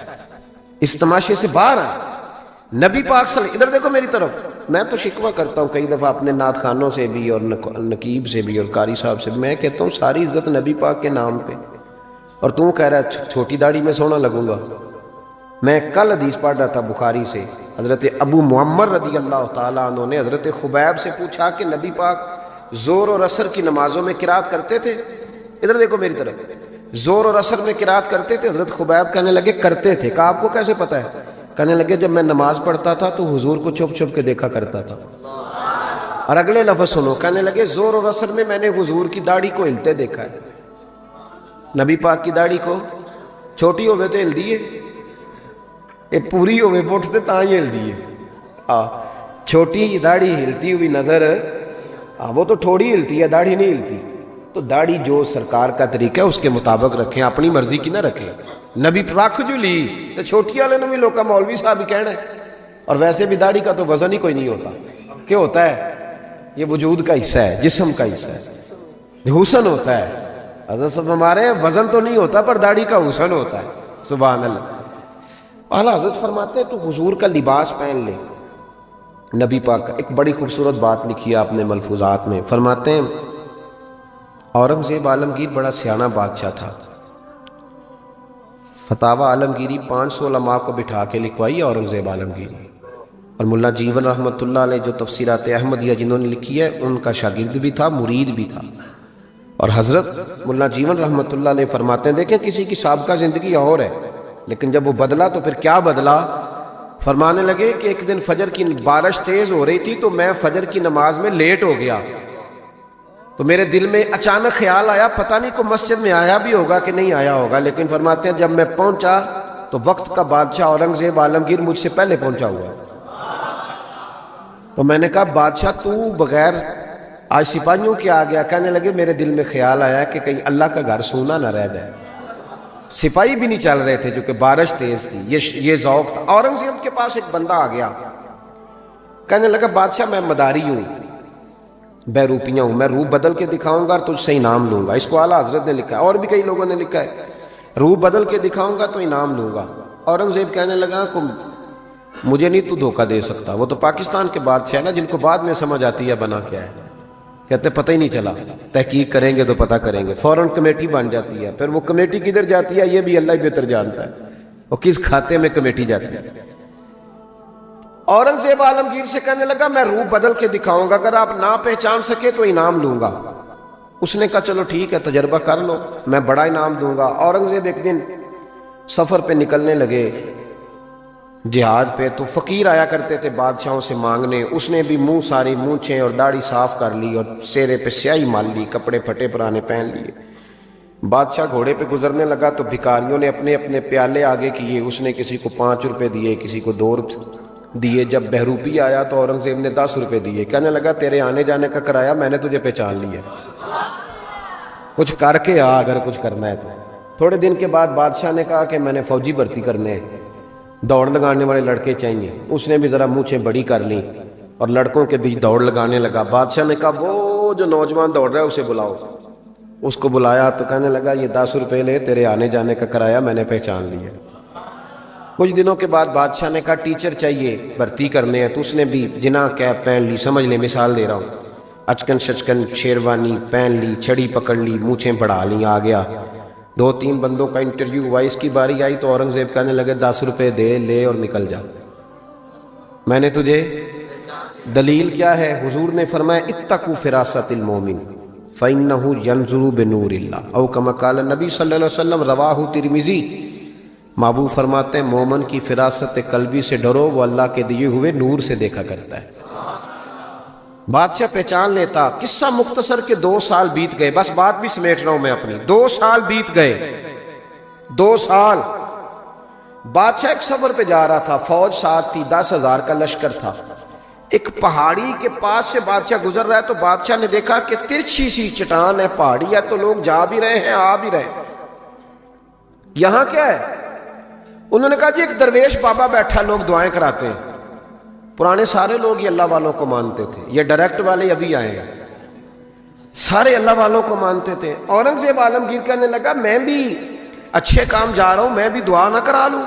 Speaker 1: اس تماشے سے باہر آئے. نبی پاک صلی اللہ، ادھر دیکھو میری طرف. میں تو شکوہ کرتا ہوں کئی دفعہ اپنے نعت خانوں سے بھی اور نقیب سے بھی اور قاری صاحب سے بھی، میں کہتا ہوں ساری عزت نبی پاک کے نام پہ، اور تو کہہ رہا ہے چھوٹی داڑھی میں سونا لگوں گا. میں کل حدیث پڑھ رہا تھا بخاری سے، حضرت ابو معمر رضی اللہ تعالیٰ عنہ نے حضرت خبیب سے پوچھا کہ نبی پاک زور اور عصر کی نمازوں میں قرات کرتے تھے؟ ادھر دیکھو میری طرف. زور اور عصر میں قرات کرتے تھے؟ حضرت خبیب کہنے لگے کرتے تھے. کہا آپ کو کیسے پتہ ہے؟ کہنے لگے جب میں نماز پڑھتا تھا تو حضور کو چھپ چھپ کے دیکھا کرتا تھا. اور اگلے لفظ سنو، کہنے لگے زور اور عصر میں نے حضور کی داڑھی کو ہلتے دیکھا ہے. نبی پاک کی داڑھی کو چھوٹی ہوئے تو ہل دیے، یہ پوری ہوئے بٹھتے تاں ہی ہل دیے. چھوٹی داڑھی ہلتی ہوئی نظر، وہ تو تھوڑی ہلتی ہے، داڑھی نہیں ہلتی. تو داڑھی جو سرکار کا طریقہ ہے اس کے مطابق رکھیں، اپنی مرضی کی نہ رکھیں. نبی رکھ جو لی تو چھوٹی والے نے بھی لوگ مولوی صاحب ہی کہنا ہے. اور ویسے بھی داڑھی کا تو وزن ہی کوئی نہیں ہوتا. کیا ہوتا ہے؟ یہ وجود کا حصہ ہے، جسم کا حصہ ہے، حسن ہوتا ہے. حضرت صاحب ہمارے وزن تو نہیں ہوتا پر داڑھی کا حسن ہوتا ہے. سبحان اللہ. اعلیٰ حضرت فرماتے ہیں تو حضور کا لباس پہن لے. نبی پاک کا ایک بڑی خوبصورت بات لکھی ہے آپ نے ملفوظات میں. فرماتے ہیں اورنگزیب عالمگیر بڑا سیاںا بادشاہ تھا. فتاوی عالمگیری 500 علماء کو بٹھا کے لکھوائی اورنگزیب عالمگیری. اور ملا جیون رحمۃ اللہ علیہ جو تفسیرات احمدیہ جنہوں نے لکھی ہے ان کا شاگرد بھی تھا، مرید بھی تھا. اور حضرت ملا جیون رحمۃ اللہ علیہ فرماتے ہیں دیکھیں کسی کی سابقہ زندگی اور ہے، لیکن جب وہ بدلا تو پھر کیا بدلا؟ فرمانے لگے کہ ایک دن فجر کی بارش تیز ہو رہی تھی تو میں فجر کی نماز میں لیٹ ہو گیا. تو میرے دل میں اچانک خیال آیا پتہ نہیں کو مسجد میں آیا بھی ہوگا کہ نہیں آیا ہوگا، لیکن فرماتے ہیں جب میں پہنچا تو وقت کا بادشاہ اورنگزیب عالمگیر مجھ سے پہلے پہنچا ہوا. تو میں نے کہا بادشاہ تو بغیر آج سپاہیوں کے آ گیا؟ کہنے لگے میرے دل میں خیال آیا کہ کہیں اللہ کا گھر سونا نہ رہ جائے. سپاہی بھی نہیں چل رہے تھے جو کہ بارش تیز تھی. یہ ذوق تھا. اورنگزیب کے پاس ایک بندہ آ گیا، کہنے لگا بادشاہ میں مداری ہوں، بہروپیاں ہوں، میں روپ بدل کے دکھاؤں گا اور تجھ سے انعام لوں گا. اس کو اعلیٰ حضرت نے لکھا ہے اور بھی کئی لوگوں نے لکھا ہے. روح بدل کے دکھاؤں گا تو انعام لوں گا. اورنگزیب کہنے لگا کہ مجھے نہیں تو دھوکہ دے سکتا. وہ تو پاکستان کے بادشاہ نا جن کو بعد میں سمجھ آتی ہے بنا کیا ہے. کہتے پتہ ہی نہیں چلا, تحقیق کریں گے تو پتہ کریں گے. فوراً کمیٹی بن جاتی ہے. پھر وہ کمیٹی کدھر جاتی ہے یہ بھی اللہ ہی بہتر جانتا ہے, وہ کس کھاتے میں کمیٹی جاتی ہے. اورنگزیب عالمگیر سے کہنے لگا میں روح بدل کے دکھاؤں گا, اگر آپ نہ پہچان سکے تو انعام لوں گا. اس نے کہا چلو ٹھیک ہے تجربہ کر لو, میں بڑا انعام دوں گا. اورنگزیب ایک دن سفر پہ نکلنے لگے جہاد پہ, تو فقیر آیا کرتے تھے بادشاہوں سے مانگنے. اس نے بھی منہ ساری مونچھیں اور داڑھی صاف کر لی اور چہرے پہ سیاہی مال لی, کپڑے پھٹے پرانے پہن لیے. بادشاہ گھوڑے پہ گزرنے لگا تو بھکاریوں نے اپنے اپنے پیالے آگے کیے. اس نے کسی کو 5 روپے دیے, کسی کو 2 روپے دیے. جب بہروپی آیا تو اورنگزیب نے 10 روپے دیے. کہنے لگا تیرے آنے جانے کا کرایہ میں نے تجھے پہچان لیا, کچھ کر کے آ اگر کچھ کرنا ہے تو. تھوڑے دن کے بعد بادشاہ نے کہا کہ میں نے فوجی بھرتی کرنے ہیں, دوڑ لگانے والے لڑکے چاہیے. اس نے بھی ذرا مونچھیں بڑی کر لیں اور لڑکوں کے بیچ دوڑ لگانے لگا. بادشاہ نے کہا وہ جو نوجوان دوڑ رہا ہے اسے بلاؤ. اس کو بلایا تو کہنے لگا یہ 10 روپے لے, تیرے آنے جانے کا کرایہ میں نے پہچان لیا. کچھ دنوں کے بعد بادشاہ نے کہا ٹیچر چاہیے بھرتی کرنے ہیں, تو اس نے بھی جنا کیپ پہن لی. سمجھ لیں مثال دے رہا ہوں, اچکن شچکن شیروانی پہن لی, چھڑی پکڑ لی, مونچھیں بڑھا لی, آ گیا. 2-3 بندوں کا انٹرویو ہوا. اس کی باری آئی تو اورنگزیب کہنے لگے 10 روپے دے لے اور نکل جا, میں نے تجھے. دلیل کیا ہے؟ حضور نے فرمایا اتقوا فراست المومن فإنه ينظر بنور اللہ, او کما قال نبی صلی اللہ علیہ وسلم, رواہ ترمذی. محبوب فرماتے ہیں مومن کی فراست قلبی سے ڈرو, وہ اللہ کے دیے ہوئے نور سے دیکھا کرتا ہے. بادشاہ پہچان لیتا. قصہ مختصر کے 2 سال بیت گئے, بس بات بھی سمیٹ رہا ہوں میں اپنی. 2 سال بیت گئے, 2 سال. بادشاہ ایک سفر پہ جا رہا تھا, فوج ساتھ تھی, 10,000 کا لشکر تھا. ایک پہاڑی کے پاس سے بادشاہ گزر رہا ہے تو بادشاہ نے دیکھا کہ ترچھی سی چٹان ہے, پہاڑی ہے, تو لوگ جا بھی رہے ہیں آ بھی رہے ہیں. یہاں کیا ہے؟ انہوں نے کہا جی ایک درویش بابا بیٹھا, لوگ دعائیں کراتے ہیں. پرانے سارے لوگ یہ اللہ والوں کو مانتے تھے, یہ ڈائریکٹ والے ابھی آئے ہیں, سارے اللہ والوں کو مانتے تھے. اورنگزیب عالمگیر کہنے لگا میں بھی اچھے کام جا رہا ہوں, میں بھی دعا نہ کرا لوں.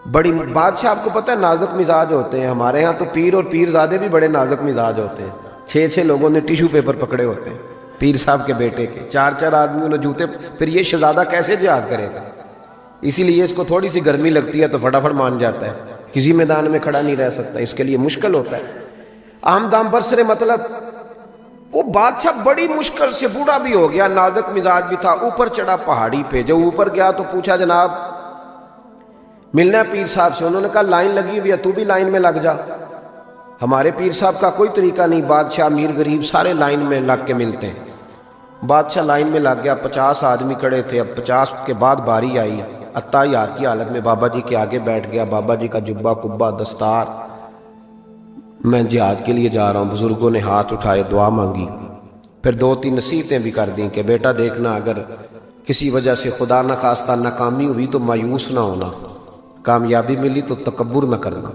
Speaker 1: بڑی بادشاہ آپ کو پتہ ہے نازک مزاج ہوتے ہیں. ہمارے ہاں تو پیر اور پیر زادے بھی بڑے نازک مزاج ہوتے ہیں. 6 لوگوں نے ٹیشو پیپر پکڑے ہوتے ہیں پیر صاحب کے بیٹے کے, 4 آدمیوں نے جوتے. پھر یہ شہزادہ کیسے جہاد کرے گا؟ اسی لیے اس کو تھوڑی سی گرمی لگتی ہے تو فٹافٹ مان جاتا ہے, کسی میدان میں کھڑا نہیں رہ سکتا, اس کے لیے مشکل ہوتا ہے. آمدام برسرے مطلب وہ بادشاہ بڑی مشکل سے, بوڑھا بھی ہو گیا, نازک مزاج بھی تھا, اوپر چڑھا پہاڑی پہ. جب اوپر گیا تو پوچھا جناب ملنا ہے پیر صاحب سے. انہوں نے کہا لائن لگی ہوئی ہے, تو بھی لائن میں لگ جا. ہمارے پیر صاحب کا کوئی طریقہ نہیں, بادشاہ امیر غریب سارے لائن میں لگ کے ملتے ہیں. بادشاہ لائن میں لگ گیا, 50 آدمی کھڑے تھے. اب 50 کے بعد باری آئی, عطایات کی حالت میں بابا جی کے آگے بیٹھ گیا. بابا جی کا جبہ کبا دستار, میں جہاد کے لیے جا رہا ہوں. بزرگوں نے ہاتھ اٹھائے, دعا مانگی, پھر 2-3 نصیحتیں بھی کر دیں کہ بیٹا دیکھنا اگر کسی وجہ سے خدا نہ خواستہ ناکامی ہوئی تو مایوس نہ ہونا, کامیابی ملی تو تکبر نہ کرنا,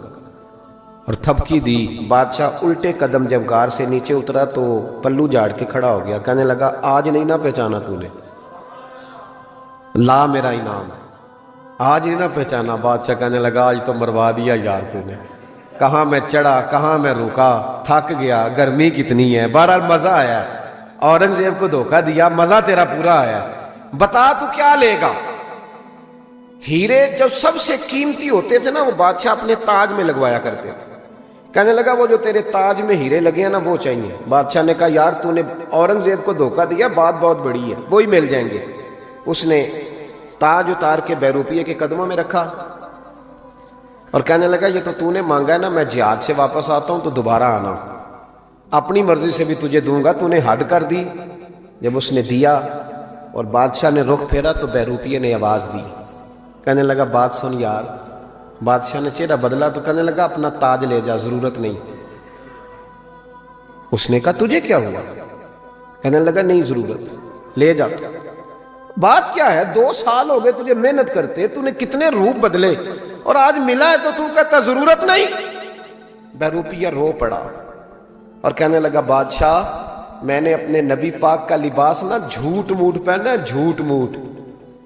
Speaker 1: اور تھپکی دی. بادشاہ الٹے قدم جب غار سے نیچے اترا تو پلو جھاڑ کے کھڑا ہو گیا. کہنے لگا آج نہیں نہ پہچانا تو نے, لا میرا انعام, آج نہیں نہ پہچانا. بادشاہ کہنے لگا آج تو مروا دیا یار تو نے, کہاں میں چڑھا کہاں میں رکا, تھک گیا, گرمی کتنی ہے. بہرحال مزہ آیا, اورنگزیب کو دھوکہ دیا, مزہ تیرا پورا آیا. بتا تو کیا لے گا؟ ہیرے جو سب سے قیمتی ہوتے تھے نا وہ بادشاہ اپنے تاج میں لگوایا کرتے تھے. کہنے لگا وہ جو تیرے تاج میں ہیرے لگے ہیں نا وہ چاہیے. بادشاہ نے کہا یار تو نے اورنگزیب کو دھوکہ دیا, بات بہت بڑی ہے, وہی مل جائیں گے. اس نے تاج اتار کے بہروپیے کے قدموں میں رکھا اور کہنے لگا یہ تو نے مانگا ہے نا, میں جہاد سے واپس آتا ہوں تو دوبارہ آنا, اپنی مرضی سے بھی تجھے دوں گا, تو نے حد کر دی. جب اس نے دیا اور بادشاہ نے رخ پھیرا تو بہروپیے نے آواز دی. کہنے لگا بات سن یار. بادشاہ نے چہرہ بدلا تو کہنے لگا اپنا تاج لے جا, ضرورت نہیں. اس نے کہا تجھے کیا ہوا؟ کہنے لگا نہیں ضرورت, لے جا. بات کیا ہے, 2 سال ہو گئے تجھے محنت کرتے, تو نے کتنے روپ بدلے, اور آج ملا ہے تو کہتا ضرورت نہیں. بہروپیہ رو پڑا اور کہنے لگا بادشاہ میں نے اپنے نبی پاک کا لباس نا جھوٹ موٹ پہنا ہے, جھوٹ موٹ.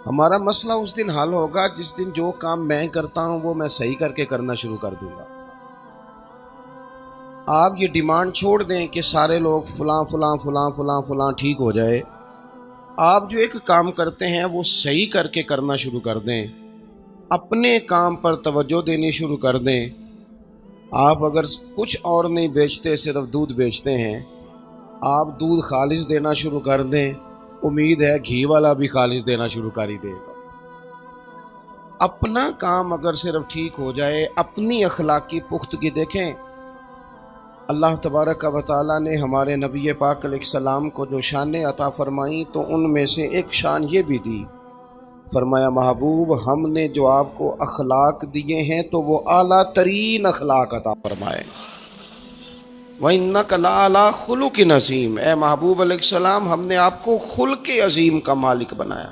Speaker 1: ہمارا مسئلہ اس دن حل ہوگا جس دن جو کام میں کرتا ہوں وہ میں صحیح کر کے کرنا شروع کر دوں گا۔ آپ یہ ڈیمانڈ چھوڑ دیں کہ سارے لوگ فلاں فلاں فلاں فلاں فلاں ٹھیک ہو جائے۔ آپ جو ایک کام کرتے ہیں وہ صحیح کر کے کرنا شروع کر دیں، اپنے کام پر توجہ دینی شروع کر دیں۔ آپ اگر کچھ اور نہیں بیچتے، صرف دودھ بیچتے ہیں، آپ دودھ خالص دینا شروع کر دیں، امید ہے گھی والا بھی خالص دینا شروع کر ہی دے گا۔ اپنا کام اگر صرف ٹھیک ہو جائے، اپنی اخلاقی پختگی دیکھیں۔ اللہ تبارک و تعالیٰ نے ہمارے نبی پاک علیہ السلام کو جو شانیں عطا فرمائیں تو ان میں سے ایک شان یہ بھی دی، فرمایا محبوب ہم نے جو آپ کو اخلاق دیے ہیں تو وہ اعلیٰ ترین اخلاق عطا فرمائے۔ وَإِنَّكَ لَعَلَىٰ خُلُقٍ عَظِيمٍ، اے محبوب علیہ السلام ہم نے آپ کو خلق عظیم کا مالک بنایا۔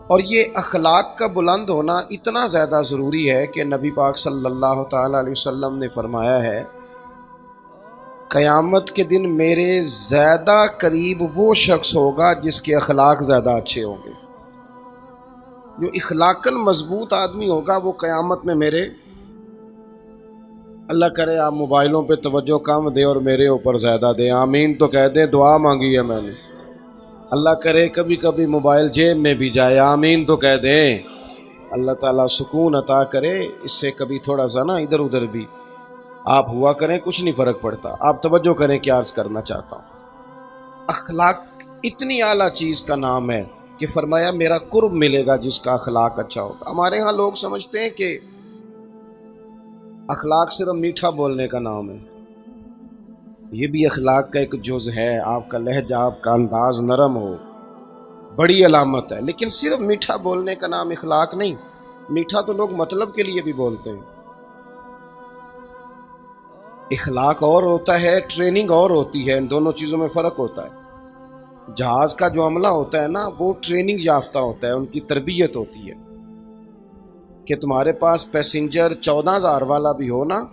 Speaker 1: اور یہ اخلاق کا بلند ہونا اتنا زیادہ ضروری ہے کہ نبی پاک صلی اللہ تعالیٰ علیہ وسلم نے فرمایا ہے قیامت کے دن میرے زیادہ قریب وہ شخص ہوگا جس کے اخلاق زیادہ اچھے ہوں گے۔ جو اخلاقاً مضبوط آدمی ہوگا وہ قیامت میں میرے، اللہ کرے آپ موبائلوں پہ توجہ کم دے اور میرے اوپر زیادہ دے، آمین تو کہہ دیں، دعا مانگی ہے میں نے۔ اللہ کرے کبھی کبھی موبائل جیب میں بھی جائے، آمین تو کہہ دیں۔ اللہ تعالیٰ سکون عطا کرے، اس سے کبھی تھوڑا سا نا ادھر ادھر بھی آپ ہوا کریں، کچھ نہیں فرق پڑتا۔ آپ توجہ کریں کیا عرض کرنا چاہتا ہوں۔ اخلاق اتنی اعلیٰ چیز کا نام ہے کہ فرمایا میرا قرب ملے گا جس کا اخلاق اچھا ہوگا۔ ہمارے ہاں لوگ سمجھتے ہیں کہ اخلاق صرف میٹھا بولنے کا نام ہے، یہ بھی اخلاق کا ایک جز ہے۔ آپ کا لہجہ، آپ کا انداز نرم ہو، بڑی علامت ہے، لیکن صرف میٹھا بولنے کا نام اخلاق نہیں۔ میٹھا تو لوگ مطلب کے لیے بھی بولتے ہیں، اخلاق اور ہوتا ہے، ٹریننگ اور ہوتی ہے، ان دونوں چیزوں میں فرق ہوتا ہے۔ جہاز کا جو عملہ ہوتا ہے نا وہ ٹریننگ یافتہ ہوتا ہے، ان کی تربیت ہوتی ہے کہ تمہارے پاس پیسنجر 14,000 والا بھی ہو نا،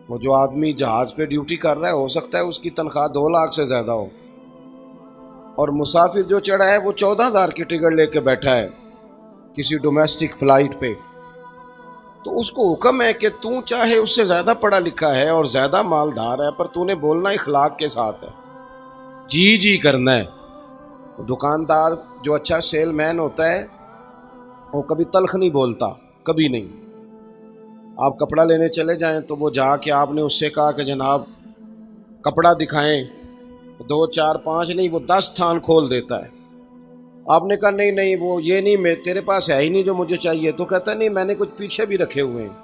Speaker 1: وہ جو آدمی جہاز پہ ڈیوٹی کر رہا ہے ہو سکتا ہے اس کی تنخواہ 2 لاکھ سے زیادہ ہو، اور مسافر جو چڑھا ہے وہ 14,000 کی ٹکٹ لے کے بیٹھا ہے کسی ڈومیسٹک فلائٹ پہ، تو اس کو حکم ہے کہ تو چاہے اس سے زیادہ پڑھا لکھا ہے اور زیادہ مالدار ہے پر تو نے بولنا اخلاق کے ساتھ ہے، جی جی کرنا ہے۔ دکاندار جو اچھا سیل مین ہوتا ہے وہ کبھی تلخ نہیں بولتا، کبھی نہیں۔ آپ کپڑا لینے چلے جائیں تو وہ جا کے آپ نے اس سے کہا کہ جناب کپڑا دکھائیں، 2 4 5 نہیں، وہ 10 تھان کھول دیتا ہے۔ آپ نے کہا نہیں نہیں وہ یہ نہیں، میں تیرے پاس ہے ہی نہیں جو مجھے چاہیے، تو کہتا ہے نہیں میں نے کچھ پیچھے بھی رکھے ہوئے ہیں،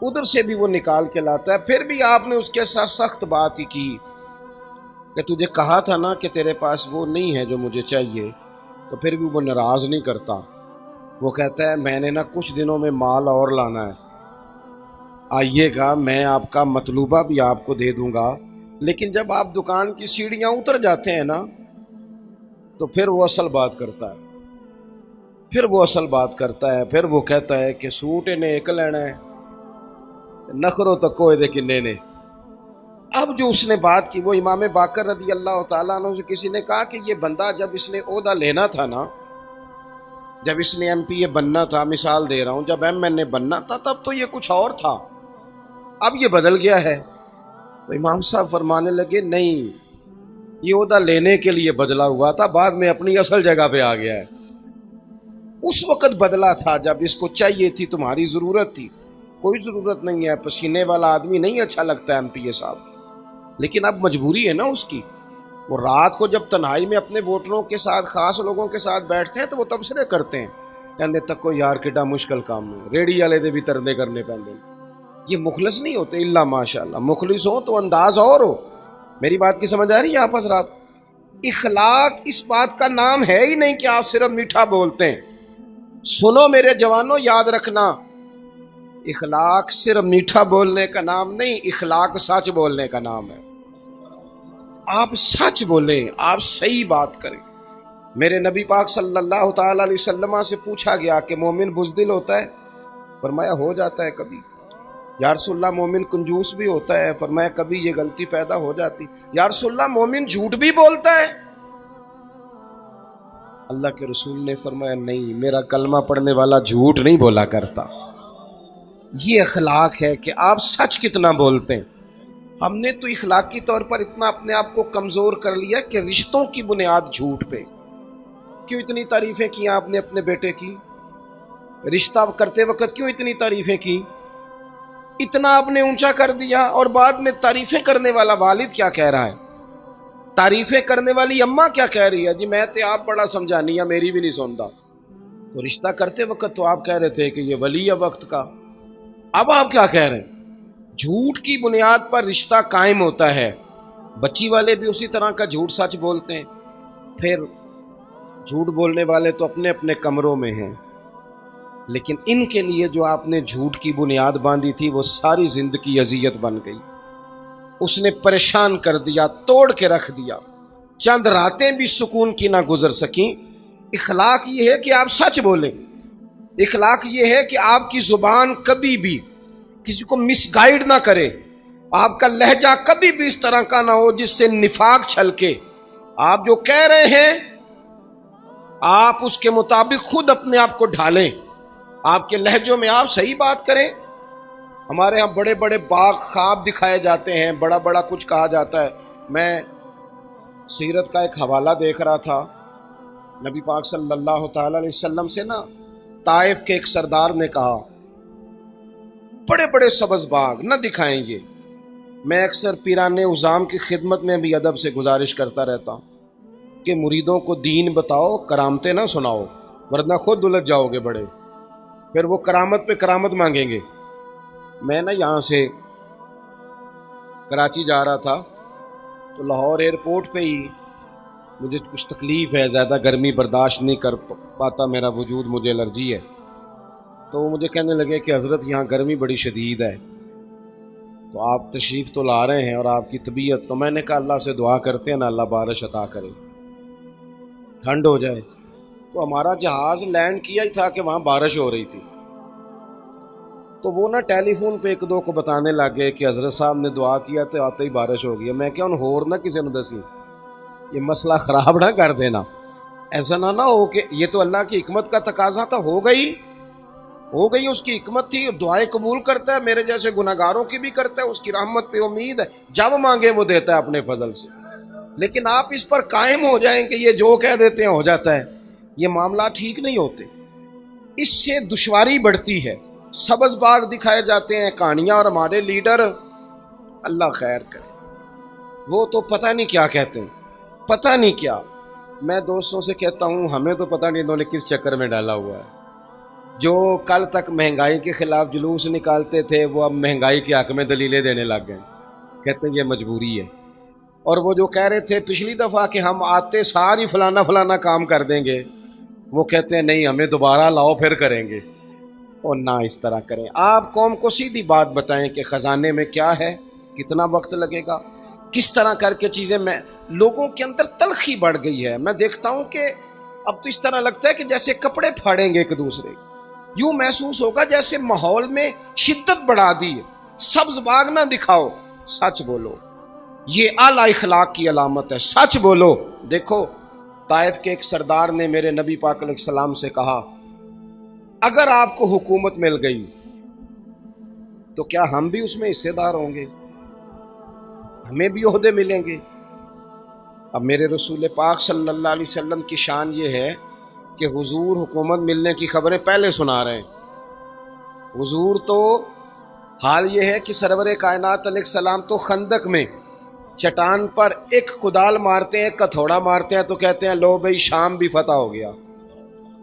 Speaker 1: ادھر سے بھی وہ نکال کے لاتا ہے۔ پھر بھی آپ نے اس کے ساتھ سخت بات ہی کی کہ تجھے کہا تھا نا کہ تیرے پاس وہ نہیں ہے جو مجھے چاہیے، تو پھر بھی وہ ناراض نہیں کرتا، وہ کہتا ہے میں نے نا کچھ دنوں میں مال اور لانا ہے، آئیے گا میں آپ کا مطلوبہ بھی آپ کو دے دوں گا۔ لیکن جب آپ دکان کی سیڑھیاں اتر جاتے ہیں نا تو پھر وہ اصل بات کرتا ہے، پھر وہ کہتا ہے کہ سوٹ انہیں ایک لینا ہے، نخرو تکو دے کنے نے۔ اب جو اس نے بات کی وہ امام باقر رضی اللہ تعالیٰ عنہ سے کسی نے کہا کہ یہ بندہ جب اس نے عہدہ لینا تھا نا، جب اس نے MPA بننا تھا، مثال دے رہا ہوں، جب MNA بننا تھا تب تو یہ کچھ اور تھا، اب یہ بدل گیا ہے۔ تو امام صاحب فرمانے لگے نہیں، یہ عہدہ لینے کے لیے بدلا ہوا تھا، بعد میں اپنی اصل جگہ پہ آ گیا ہے۔ اس وقت بدلا تھا جب اس کو چاہیے تھی، تمہاری ضرورت تھی، کوئی ضرورت نہیں ہے، پسینے والا آدمی نہیں اچھا لگتا ہے MPA صاحب، لیکن اب مجبوری ہے نا اس کی۔ وہ رات کو جب تنہائی میں اپنے ووٹروں کے ساتھ، خاص لوگوں کے ساتھ بیٹھتے ہیں تو وہ تبصرے کرتے ہیں، کہتے تک کو یار کڈا مشکل کام ہے، ریڑی والے دے بھی تردے کرنے پہنتے، یہ مخلص نہیں ہوتے الا ماشاءاللہ، مخلص ہو تو انداز اور ہو۔ میری بات کی سمجھ آ رہی ہے آپ حضرات؟ اخلاق اس بات کا نام ہے ہی نہیں کہ آپ صرف میٹھا بولتے ہیں۔ سنو میرے جوانوں، یاد رکھنا، اخلاق صرف میٹھا بولنے کا نام نہیں، اخلاق سچ بولنے کا نام ہے۔ آپ سچ بولیں، آپ صحیح بات کریں۔ میرے نبی پاک صلی اللہ تعالیٰ علیہ وسلم سے پوچھا گیا کہ مومن بزدل ہوتا ہے؟ فرمایا ہو جاتا ہے کبھی۔ یا رسول اللہ مومن کنجوس بھی ہوتا ہے؟ فرمایا کبھی یہ غلطی پیدا ہو جاتی۔ یا رسول اللہ مومن جھوٹ بھی بولتا ہے؟ اللہ کے رسول نے فرمایا نہیں، میرا کلمہ پڑھنے والا جھوٹ نہیں بولا کرتا۔ یہ اخلاق ہے کہ آپ سچ کتنا بولتے ہیں۔ ہم نے تو اخلاقی طور پر اتنا اپنے آپ کو کمزور کر لیا کہ رشتوں کی بنیاد جھوٹ پہ۔ کیوں اتنی تعریفیں کی آپ نے اپنے بیٹے کی؟ رشتہ کرتے وقت کیوں اتنی تعریفیں کی؟ اتنا آپ نے اونچا کر دیا، اور بعد میں تعریفیں کرنے والا والد کیا کہہ رہا ہے؟ تعریفیں کرنے والی اماں کیا کہہ رہی ہے؟ جی میں تے آپ بڑا سمجھانی ہے، میری بھی نہیں سنتا۔ تو رشتہ کرتے وقت تو آپ کہہ رہے تھے کہ یہ ولی ہے وقت کا، اب آپ کیا کہہ رہے ہیں؟ جھوٹ کی بنیاد پر رشتہ قائم ہوتا ہے۔ بچی والے بھی اسی طرح کا جھوٹ سچ بولتے ہیں۔ پھر جھوٹ بولنے والے تو اپنے اپنے کمروں میں ہیں، لیکن ان کے لیے جو آپ نے جھوٹ کی بنیاد باندھی تھی وہ ساری زندگی اذیت بن گئی۔ اس نے پریشان کر دیا، توڑ کے رکھ دیا، چند راتیں بھی سکون کی نہ گزر سکیں۔ اخلاق یہ ہے کہ آپ سچ بولیں، اخلاق یہ ہے کہ آپ کی زبان کبھی بھی کسی کو مس گائیڈ نہ کرے، آپ کا لہجہ کبھی بھی اس طرح کا نہ ہو جس سے نفاق چھلکے۔ آپ جو کہہ رہے ہیں آپ اس کے مطابق خود اپنے آپ کو ڈھالیں، آپ کے لہجوں میں آپ صحیح بات کریں۔ ہمارے ہاں بڑے بڑے باغ خواب دکھائے جاتے ہیں، بڑا بڑا کچھ کہا جاتا ہے۔ میں سیرت کا ایک حوالہ دیکھ رہا تھا، نبی پاک صلی اللہ تعالی علیہ وسلم سے نا طائف کے ایک سردار نے کہا بڑے بڑے سبز باغ نہ دکھائیں یہ۔ میں اکثر پیران عظام کی خدمت میں بھی ادب سے گزارش کرتا رہتا ہوں کہ مریدوں کو دین بتاؤ، کرامتیں نہ سناؤ، ورنہ خود الجھ جاؤ گے بڑے، پھر وہ کرامت پہ کرامت مانگیں گے۔ میں نا یہاں سے کراچی جا رہا تھا تو لاہور ایئرپورٹ پہ ہی مجھے کچھ تکلیف ہے، زیادہ گرمی برداشت نہیں کر پاتا میرا وجود، مجھے الرجی ہے۔ تو وہ مجھے کہنے لگے کہ حضرت یہاں گرمی بڑی شدید ہے، تو آپ تشریف تو لا رہے ہیں اور آپ کی طبیعت، تو میں نے کہا اللہ سے دعا کرتے ہیں نا اللہ بارش عطا کرے، ٹھنڈ ہو جائے۔ تو ہمارا جہاز لینڈ کیا ہی تھا کہ وہاں بارش ہو رہی تھی، تو وہ نا ٹیلی فون پہ ایک دو کو بتانے لگے کہ حضرت صاحب نے دعا کیا تو آتے ہی بارش ہو گئی ہے۔ میں کیا ان ہور نہ کسی نے دسی، یہ مسئلہ خراب نہ کر دینا، ایسا نہ ہو کہ یہ تو اللہ کی حکمت کا تقاضا تھا، ہو گئی اس کی حکمت تھی، دعائیں قبول کرتا ہے، میرے جیسے گناہگاروں کی بھی کرتا ہے، اس کی رحمت پہ امید ہے، جب مانگے وہ دیتا ہے اپنے فضل سے۔ لیکن آپ اس پر قائم ہو جائیں کہ یہ جو کہہ دیتے ہیں ہو جاتا ہے، یہ معاملات ٹھیک نہیں ہوتے، اس سے دشواری بڑھتی ہے۔ سبز باغ دکھائے جاتے ہیں کہانیاں، اور ہمارے لیڈر اللہ خیر کرے وہ تو پتہ نہیں کیا کہتے ہیں، پتہ نہیں کیا۔ میں دوستوں سے کہتا ہوں ہمیں تو پتہ نہیں انہوں نے کس چکر میں ڈالا ہوا ہے، جو کل تک مہنگائی کے خلاف جلوس نکالتے تھے وہ اب مہنگائی کے حق میں دلیلیں دینے لگ گئے، کہتے ہیں یہ مجبوری ہے۔ اور وہ جو کہہ رہے تھے پچھلی دفعہ کہ ہم آتے ساری فلانا فلانا کام کر دیں گے، وہ کہتے ہیں نہیں ہمیں دوبارہ لاؤ پھر کریں گے۔ اور نہ اس طرح کریں، آپ قوم کو سیدھی بات بتائیں کہ خزانے میں کیا ہے، کتنا وقت لگے گا، کس طرح کر کے چیزیں۔ میں لوگوں کے اندر تلخی بڑھ گئی ہے، میں دیکھتا ہوں کہ اب تو اس طرح لگتا ہے کہ جیسے کپڑے پھاڑیں گے ایک دوسرے، یوں محسوس ہوگا جیسے ماحول میں شدت بڑھا دی ہے۔ سبز باغ نہ دکھاؤ، سچ بولو، یہ اعلی اخلاق کی علامت ہے، سچ بولو۔ دیکھو طائف کے ایک سردار نے میرے نبی پاک علیہ السلام سے کہا اگر آپ کو حکومت مل گئی تو کیا ہم بھی اس میں حصے دار ہوں گے، ہمیں بھی عہدے ملیں گے؟ اب میرے رسول پاک صلی اللہ علیہ وسلم کی شان یہ ہے کہ حضور حکومت ملنے کی خبریں پہلے سنا رہے ہیں۔ حضور تو حال یہ ہے کہ سرور کائنات علیہ السلام تو خندق میں چٹان پر ایک کدال مارتے ہیں، ایک ہتھوڑا مارتے ہیں تو کہتے ہیں لو بھئی شام بھی فتح ہو گیا،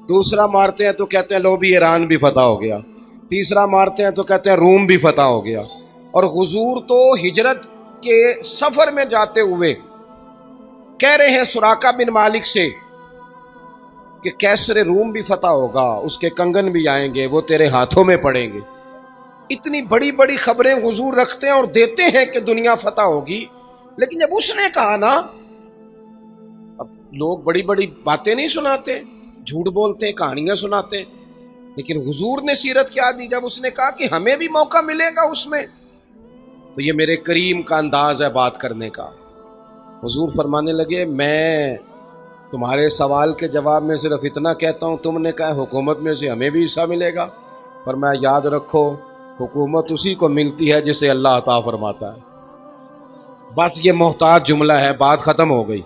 Speaker 1: دوسرا مارتے ہیں تو کہتے ہیں لو بھی ایران بھی فتح ہو گیا، تیسرا مارتے ہیں تو کہتے ہیں روم بھی فتح ہو گیا۔ اور حضور تو ہجرت کے سفر میں جاتے ہوئے کہہ رہے ہیں سراقہ بن مالک سے کہ کیسر روم بھی فتح ہوگا، اس کے کنگن بھی آئیں گے، وہ تیرے ہاتھوں میں پڑیں گے۔ اتنی بڑی بڑی خبریں حضور رکھتے ہیں اور دیتے ہیں کہ دنیا فتح ہوگی، لیکن جب اس نے کہا نا، اب لوگ بڑی بڑی باتیں نہیں سناتے، جھوٹ بولتے ہیں، کہانیاں سناتے ہیں، لیکن حضور نے سیرت کیا دی جب اس نے کہا کہ ہمیں بھی موقع ملے گا اس میں، تو یہ میرے کریم کا انداز ہے بات کرنے کا۔ حضور فرمانے لگے میں تمہارے سوال کے جواب میں صرف اتنا کہتا ہوں، تم نے کہا حکومت میں سے ہمیں بھی حصہ ملے گا، پر میں یاد رکھو حکومت اسی کو ملتی ہے جسے اللہ عطا فرماتا ہے۔ بس یہ محتاط جملہ ہے، بات ختم ہو گئی۔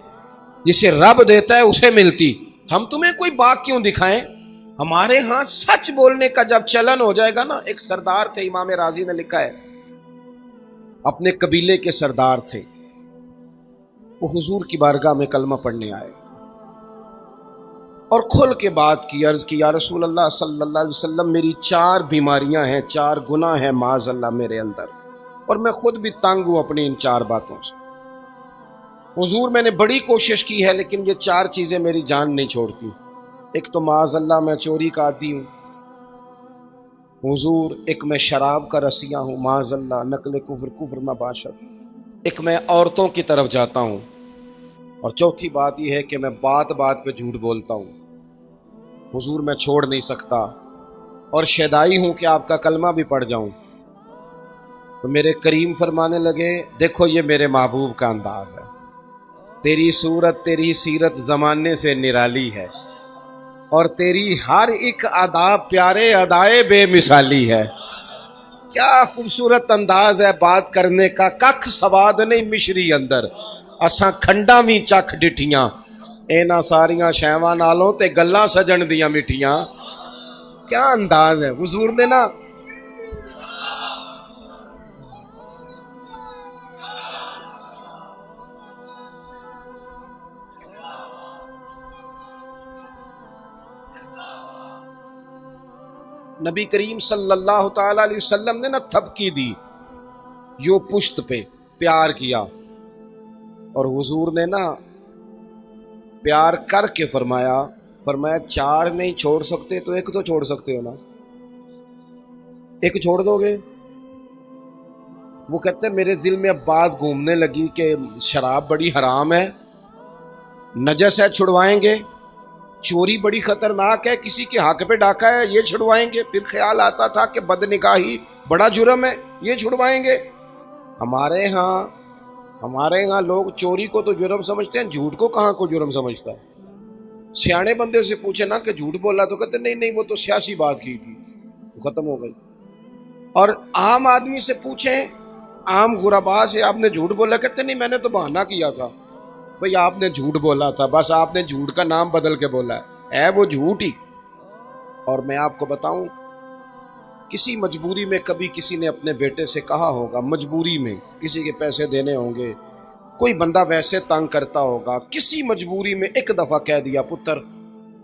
Speaker 1: جسے رب دیتا ہے اسے ملتی۔ ہم تمہیں کوئی بات کیوں دکھائیں؟ ہمارے ہاں سچ بولنے کا جب چلن ہو جائے گا نا، ایک سردار تھے، امام راضی نے لکھا ہے، اپنے قبیلے کے سردار تھے، وہ حضور کی بارگاہ میں کلمہ پڑھنے آئے اور کھل کے بات کی، عرض کی یا رسول اللہ صلی اللہ علیہ وسلم، میری 4 بیماریاں ہیں، 4 گناہ ہیں معاذ اللہ میرے اندر، اور میں خود بھی تنگ ہوں اپنی ان 4 باتوں سے۔ حضور میں نے بڑی کوشش کی ہے لیکن یہ 4 چیزیں میری جان نہیں چھوڑتی۔ ایک تو معاذ اللہ میں چوری کا عادی ہوں حضور، ایک میں شراب کا رسیہ ہوں معاذ اللہ، نقل کفر، کفر مباشر، ایک میں عورتوں کی طرف جاتا ہوں، اور چوتھی بات یہ ہے کہ میں بات بات پہ جھوٹ بولتا ہوں حضور، میں چھوڑ نہیں سکتا، اور شیدائی ہوں کہ آپ کا کلمہ بھی پڑھ جاؤں۔ تو میرے کریم فرمانے لگے، دیکھو یہ میرے محبوب کا انداز ہے، تیری صورت تیری سیرت زمانے سے نرالی ہے، اور تیری ہر ایک ادا پیارے ادائے بے مثالی ہے۔ کیا خوبصورت انداز ہے بات کرنے کا، ککھ سواد نہیں مشری اندر، اساں کھنڈا بھی چکھ ڈٹھیاں، اینا ساریاں شیواں نالوں تے گلاں سجن دیاں مٹھیاں۔ کیا انداز ہے حضور نے نا۔ نبی کریم صلی اللہ تعالی علیہ وسلم نے نا تھپکی دی، یوں پشت پہ پیار کیا، اور حضور نے نا پیار کر کے فرمایا 4 نہیں چھوڑ سکتے تو ایک تو چھوڑ سکتے ہو نا، ایک چھوڑ دو گے؟ وہ کہتے ہیں میرے دل میں اب بات گھومنے لگی کہ شراب بڑی حرام ہے، نجس ہے، چھڑوائیں گے، چوری بڑی خطرناک ہے، کسی کے حق پہ ڈاکہ ہے، یہ چھڑوائیں گے، پھر خیال آتا تھا کہ بدنگاہی بڑا جرم ہے، یہ چھڑوائیں گے۔ ہمارے ہاں لوگ چوری کو تو جرم سمجھتے ہیں، جھوٹ کو کہاں کو جرم سمجھتا ہے؟ سیانے بندے سے پوچھے نا کہ جھوٹ بولا تو کہتے نہیں وہ تو سیاسی بات کی تھی، ختم ہو گئی۔ اور عام آدمی سے پوچھیں، عام غربا سے، آپ نے جھوٹ بولا؟ کہتے نہیں میں نے تو بہانہ کیا تھا۔ بھئی آپ نے جھوٹ بولا تھا، بس آپ نے جھوٹ کا نام بدل کے بولا ہے وہ جھوٹ ہی۔ اور میں آپ کو بتاؤں، کسی مجبوری میں کبھی کسی نے اپنے بیٹے سے کہا ہوگا، مجبوری میں کسی کے پیسے دینے ہوں گے، کوئی بندہ ویسے تنگ کرتا ہوگا، کسی مجبوری میں ایک دفعہ کہہ دیا پتر،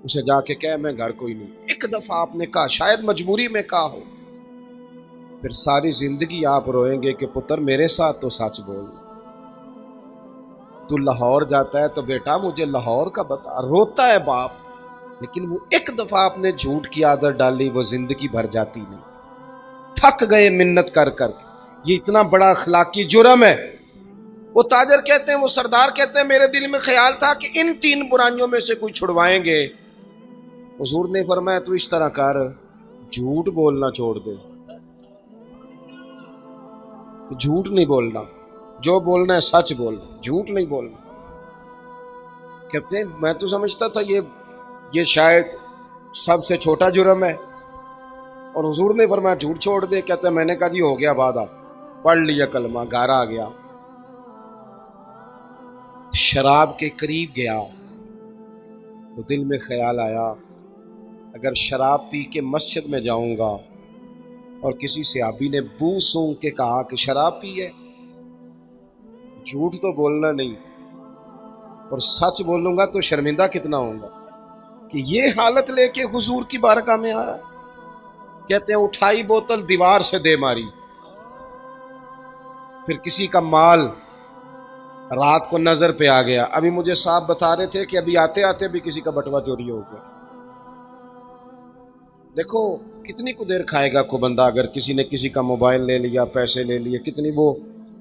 Speaker 1: اسے جا کے کہہ میں گھر کوئی نہیں، ایک دفعہ آپ نے کہا، شاید مجبوری میں کہا ہو، پھر ساری زندگی آپ روئیں گے کہ پتر میرے ساتھ تو سچ بول، تو لاہور جاتا ہے تو بیٹا مجھے لاہور کا بتا، روتا ہے باپ، لیکن وہ ایک دفعہ آپ نے جھوٹ کی عادت ڈالی، وہ زندگی بھر جاتی نہیں۔ تھک گئے منت کر کر، یہ اتنا بڑا اخلاقی جرم ہے۔ وہ تاجر کہتے ہیں، وہ سردار کہتے ہیں، میرے دل میں خیال تھا کہ ان 3 برائیوں میں سے کوئی چھڑوائیں گے۔ حضور نے فرمایا تو اس طرح کر، جھوٹ بولنا چھوڑ دے، جھوٹ نہیں بولنا، جو بولنا ہے سچ بولنا، جھوٹ نہیں بولنا۔ کہتے ہیں میں تو سمجھتا تھا یہ شاید سب سے چھوٹا جرم ہے، اور حضور نے فرمایا جھوٹ چھوڑ دے۔ کہتے ہیں میں نے کہا جی ہو گیا وعدہ، پڑھ لیا کلمہ، گھر آ گیا، شراب کے قریب گیا تو دل میں خیال آیا اگر شراب پی کے مسجد میں جاؤں گا اور کسی صحابی نے بو سونگ کے کہا کہ شراب پی ہے، جھوٹ تو بولنا نہیں اور سچ بولوں گا تو شرمندہ کتنا ہوں گا کہ یہ حالت لے کے حضور کی بارگاہ میں آیا۔ کہتے ہیں اٹھائی بوتل دیوار سے دے ماری، پھر کسی کا مال رات کو نظر پہ آ گیا، ابھی مجھے صاحب بتا رہے تھے کہ ابھی آتے آتے بھی کسی کا بٹوا چوری ہو گیا۔ دیکھو کتنی کو دیر کھائے گا کو بندہ، اگر کسی نے کسی کا موبائل لے لیا، پیسے لے لیے، کتنی وہ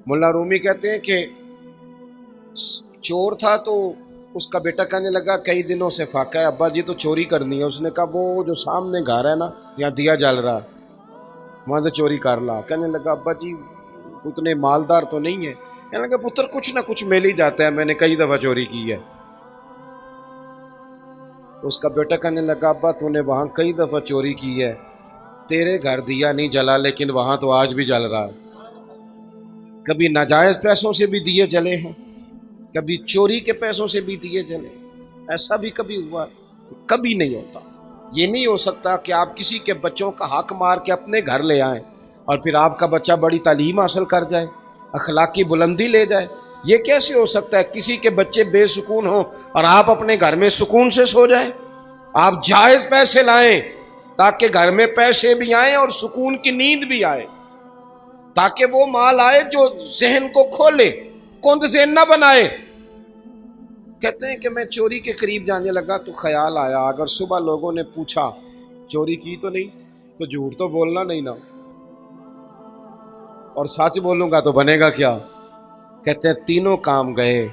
Speaker 1: ملا رومی کہتے ہیں کہ چور تھا تو اس کا بیٹا کہنے لگا کئی دنوں سے فاقہ ہے ابا جی تو چوری کرنی ہے، اس نے کہا وہ جو سامنے گھر ہے نا یہاں دیا جل رہا وہاں سے چوری کر لا۔ کہنے لگا ابا جی اتنے مالدار تو نہیں ہے، کہنے لگا پتر کچھ نہ کچھ مل ہی جاتا ہے، میں نے کئی دفعہ چوری کی ہے۔ اس کا بیٹا کہنے لگا ابا تو نے وہاں کئی دفعہ چوری کی ہے، تیرے گھر دیا نہیں جلا لیکن وہاں تو آج بھی جل رہا ہے۔ کبھی ناجائز پیسوں سے بھی دیے جلے ہیں، کبھی چوری کے پیسوں سے بھی دیے جلے، ایسا بھی کبھی ہوا؟ کبھی نہیں ہوتا۔ یہ نہیں ہو سکتا کہ آپ کسی کے بچوں کا حق مار کے اپنے گھر لے آئیں اور پھر آپ کا بچہ بڑی تعلیم حاصل کر جائے، اخلاقی بلندی لے جائے۔ یہ کیسے ہو سکتا ہے کسی کے بچے بے سکون ہوں اور آپ اپنے گھر میں سکون سے سو جائیں؟ آپ جائز پیسے لائیں تاکہ گھر میں پیسے بھی آئیں اور سکون کی نیند بھی آئے، تاکہ وہ مال آئے جو ذہن کو کھولے، کند ذہن نہ بنائے۔ کہتے ہیں کہ میں چوری کے قریب جانے لگا تو خیال آیا اگر صبح لوگوں نے پوچھا چوری کی تو نہیں تو جھوٹ تو بولنا نہیں نا، اور سچ بولوں گا تو بنے گا کیا؟ کہتے ہیں تینوں کام گئے۔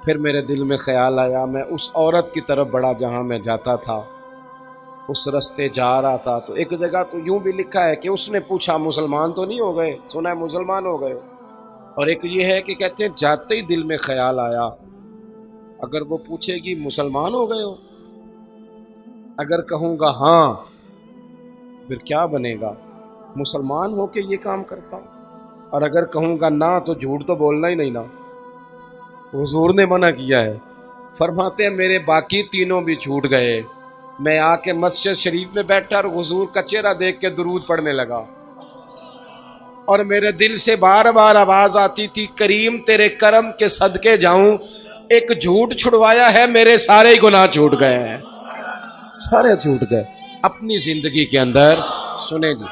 Speaker 1: پھر میرے دل میں خیال آیا میں اس عورت کی طرف بڑھا جہاں میں جاتا تھا، اس رستے جا رہا تھا تو ایک جگہ تو یوں بھی لکھا ہے کہ اس نے پوچھا مسلمان تو نہیں ہو گئے؟ سنا ہے مسلمان ہو گئے۔ اور ایک یہ ہے کہ کہتے ہیں جاتے ہی دل میں خیال آیا اگر وہ پوچھے گی مسلمان ہو گئے ہو، اگر کہوں گا ہاں پھر کیا بنے گا؟ مسلمان ہو کے یہ کام کرتا ہوں، اور اگر کہوں گا نہ تو جھوٹ تو بولنا ہی نہیں نا۔ حضور نے منع کیا ہے، فرماتے ہیں میرے باقی تینوں بھی چھوٹ گئے۔ میں آ کے مسجد شریف میں بیٹھا اور حضور کا چہرہ دیکھ کے درود پڑھنے لگا، اور میرے دل سے بار بار آواز آتی تھی کریم تیرے کرم کے صدقے جاؤں، ایک جھوٹ چھڑوایا ہے میرے سارے ہی گناہ چھوٹ گئے ہیں، سارے چھوٹ گئے۔ اپنی زندگی کے اندر سنیں جی،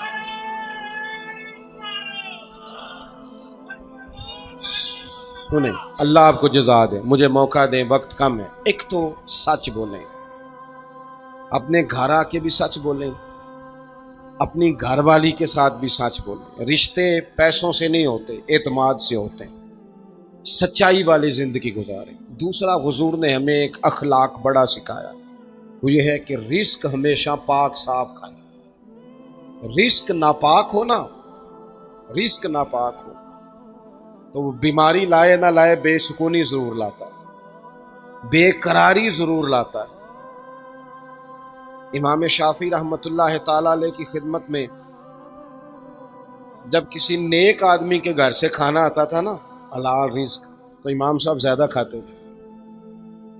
Speaker 1: سنیں، اللہ آپ کو جزا دے، مجھے موقع دیں، وقت کم ہے۔ ایک تو سچ بولیں، اپنے گھر آ کے بھی سچ بولیں، اپنی گھر والی کے ساتھ بھی سچ بولیں۔ رشتے پیسوں سے نہیں ہوتے، اعتماد سے ہوتے ہیں۔ سچائی والی زندگی گزاریں۔ دوسرا حضور نے ہمیں ایک اخلاق بڑا سکھایا، وہ یہ ہے کہ رزق ہمیشہ پاک صاف کھائیں۔ رزق ناپاک ہو نا، رزق ناپاک ہو تو وہ بیماری لائے نہ لائے بے سکونی ضرور لاتا ہے، بے قراری ضرور لاتا ہے۔ امام شافعی رحمۃ اللہ تعالی علیہ کی خدمت میں جب کسی نیک آدمی کے گھر سے کھانا آتا تھا نا حلال رزق، تو امام صاحب زیادہ کھاتے تھے۔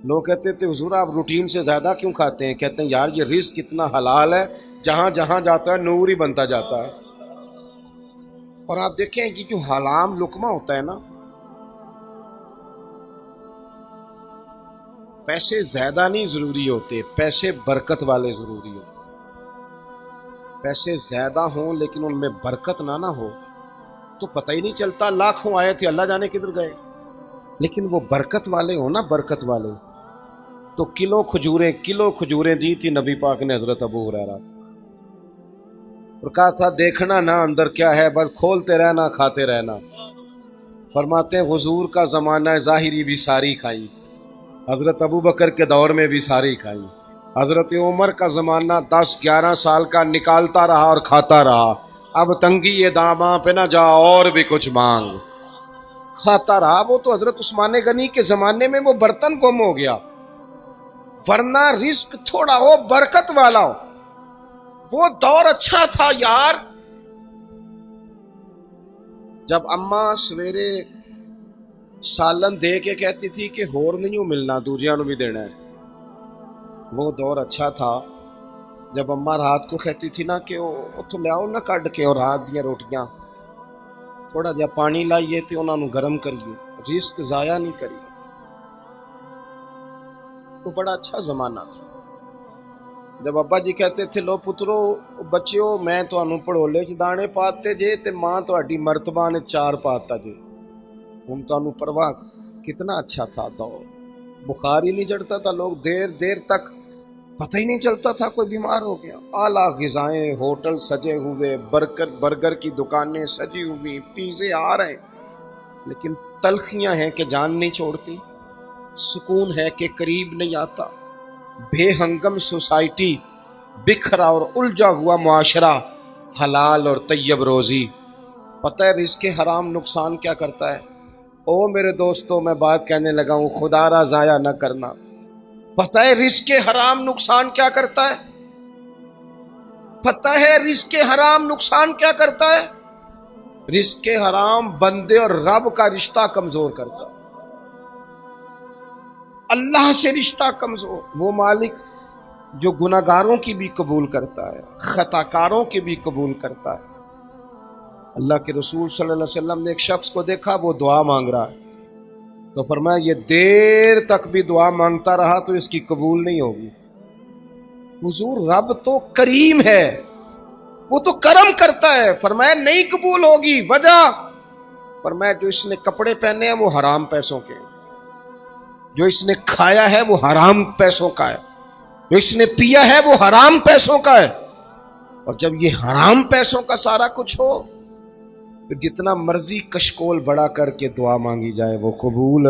Speaker 1: لوگ کہتے تھے حضور آپ روٹین سے زیادہ کیوں کھاتے ہیں؟ کہتے ہیں یار یہ رزق اتنا حلال ہے، جہاں جہاں جاتا ہے نور ہی بنتا جاتا ہے۔ اور آپ دیکھیں کہ جو حرام لقمہ ہوتا ہے نا، پیسے زیادہ نہیں ضروری ہوتے، پیسے برکت والے ضروری ہوتے۔ پیسے زیادہ ہوں لیکن ان میں برکت نہ ہو تو پتہ ہی نہیں چلتا، لاکھوں آئے تھے اللہ جانے کدھر گئے۔ لیکن وہ برکت والے ہوں نا، برکت والے، تو کلو کھجوریں دی تھی نبی پاک نے حضرت ابو ہریرہ، اور کہا تھا دیکھنا نہ اندر کیا ہے، بس کھولتے رہنا کھاتے رہنا۔ فرماتے ہیں حضور کا زمانہ ظاہری بھی ساری کھائی، حضرت ابو بکر کے دور میں بھی ساری کھائی، حضرت عمر کا زمانہ 10-11 سال کا نکالتا رہا اور کھاتا رہا۔ اب تنگی یہ داماں پہ نہ جا اور بھی کچھ مانگ، کھاتا رہا۔ وہ تو حضرت عثمان غنی کے زمانے میں وہ برتن گم ہو گیا، ورنہ رزق تھوڑا ہو برکت والا ہو، وہ دور اچھا تھا یار۔ جب اماں سویرے سالن دے کے کہتی تھی کہ ہور نہیں ملنا دوجیاں نو بھی دینا ہے، وہ دور اچھا تھا۔ جب اماں رات کو کہتی تھی نا کہ اتو لیاؤ نہ کڈ کے اور رات دیا روٹیاں، تھوڑا جا پانی لائیے تے انہاں نو گرم کریے، رزق ضائع نہیں کریے۔ وہ بڑا اچھا زمانہ تھا۔ جب ابا جی کہتے تھے لو پترو بچیو میں تانوں پڑھولے چ دانے پاتے جے تے ماں تہاڈی مرتبہ نے 4 پاتا جے، ہن تانوں پرواہ۔ کتنا اچھا تھا دور، بخار ہی نہیں چڑھتا تھا، لوگ دیر تک پتہ ہی نہیں چلتا تھا کوئی بیمار ہو گیا۔ اعلیٰ غذائیں، ہوٹل سجے ہوئے، برگر کی دکانیں سجی ہوئی، پیزے آ رہے، لیکن تلخیاں ہیں کہ جان نہیں چھوڑتی، سکون ہے کہ قریب نہیں آتا، بے ہنگم سوسائٹی، بکھرا اور الجھا ہوا معاشرہ، حلال اور طیب روزی۔ پتہ ہے رزق حرام نقصان کیا کرتا ہے؟ او میرے دوستوں میں بات کہنے لگا ہوں، خدا را ضائع نہ کرنا۔ پتہ ہے رزق حرام نقصان کیا کرتا ہے؟ پتہ ہے رزق حرام نقصان کیا کرتا ہے؟ رزق حرام بندے اور رب کا رشتہ کمزور کرتا ہے، اللہ سے رشتہ کمزور۔ وہ مالک جو گناہگاروں کی بھی قبول کرتا ہے، خطاکاروں کی بھی قبول کرتا ہے۔ اللہ کے رسول صلی اللہ علیہ وسلم نے ایک شخص کو دیکھا، وہ دعا مانگ رہا ہے، تو فرمایا یہ دیر تک بھی دعا مانگتا رہا تو اس کی قبول نہیں ہوگی۔ حضور رب تو کریم ہے، وہ تو کرم کرتا ہے، فرمایا نہیں قبول ہوگی۔ وجہ فرمایا جو اس نے کپڑے پہنے ہیں وہ حرام پیسوں کے، جو اس نے کھایا ہے وہ حرام پیسوں کا ہے، جو اس نے پیا ہے وہ حرام پیسوں کا ہے۔ اور جب یہ حرام پیسوں کا سارا کچھ ہو تو جتنا مرضی کشکول بڑا کر کے دعا مانگی جائے وہ قبول،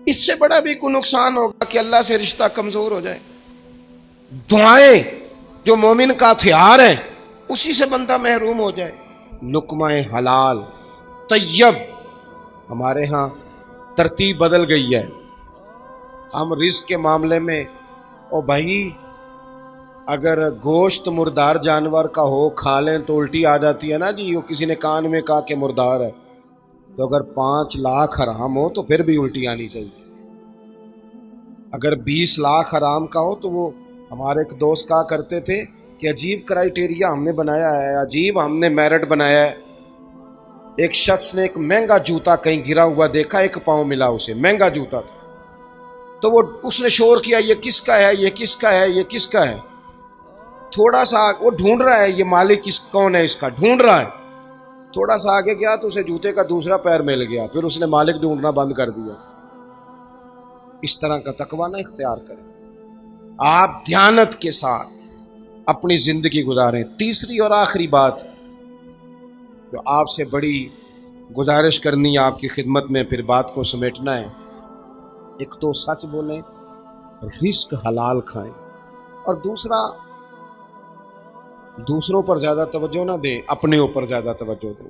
Speaker 1: اس سے بڑا بھی کوئی نقصان ہوگا کہ اللہ سے رشتہ کمزور ہو جائے۔ دعائیں جو مومن کا ہتھیار ہیں اسی سے بندہ محروم ہو جائے۔ لقمہ حلال طیب، ہمارے ہاں ترتیب بدل گئی ہے۔ ہم رزق کے معاملے میں او بھائی اگر گوشت مردار جانور کا ہو کھا لیں تو الٹی آ جاتی ہے نا جی، وہ کسی نے کان میں کہا کہ مردار ہے، تو اگر 5 لاکھ حرام ہو تو پھر بھی الٹی آنی چاہیے۔ اگر 20 لاکھ حرام کا ہو تو وہ ہمارے ایک دوست کہا کرتے تھے کہ عجیب کرائیٹیریا ہم نے بنایا ہے، عجیب ہم نے میرٹ بنایا ہے۔ ایک شخص نے ایک مہنگا جوتا کہیں گرا ہوا دیکھا، 1 پاؤں ملا اسے، مہنگا جوتا تھا، تو وہ اس نے شور کیا یہ کس کا ہے، یہ کس کا ہے، یہ کس کا ہے؟ تھوڑا سا وہ ڈھونڈ رہا ہے یہ مالک کون ہے، اس کا ڈھونڈ رہا ہے۔ تھوڑا سا آگے گیا تو اسے جوتے کا دوسرا پیر مل گیا، پھر اس نے مالک ڈھونڈنا بند کر دیا۔ اس طرح کا تقویٰ نہ اختیار کریں، آپ دیانت کے ساتھ اپنی زندگی گزاریں۔ تیسری اور آخری بات جو آپ سے بڑی گزارش کرنی ہے آپ کی خدمت میں، پھر بات کو سمیٹنا ہے، ایک تو سچ بولیں، رزق حلال کھائیں، اور دوسرا دوسروں پر زیادہ توجہ نہ دیں، اپنے اوپر زیادہ توجہ دیں۔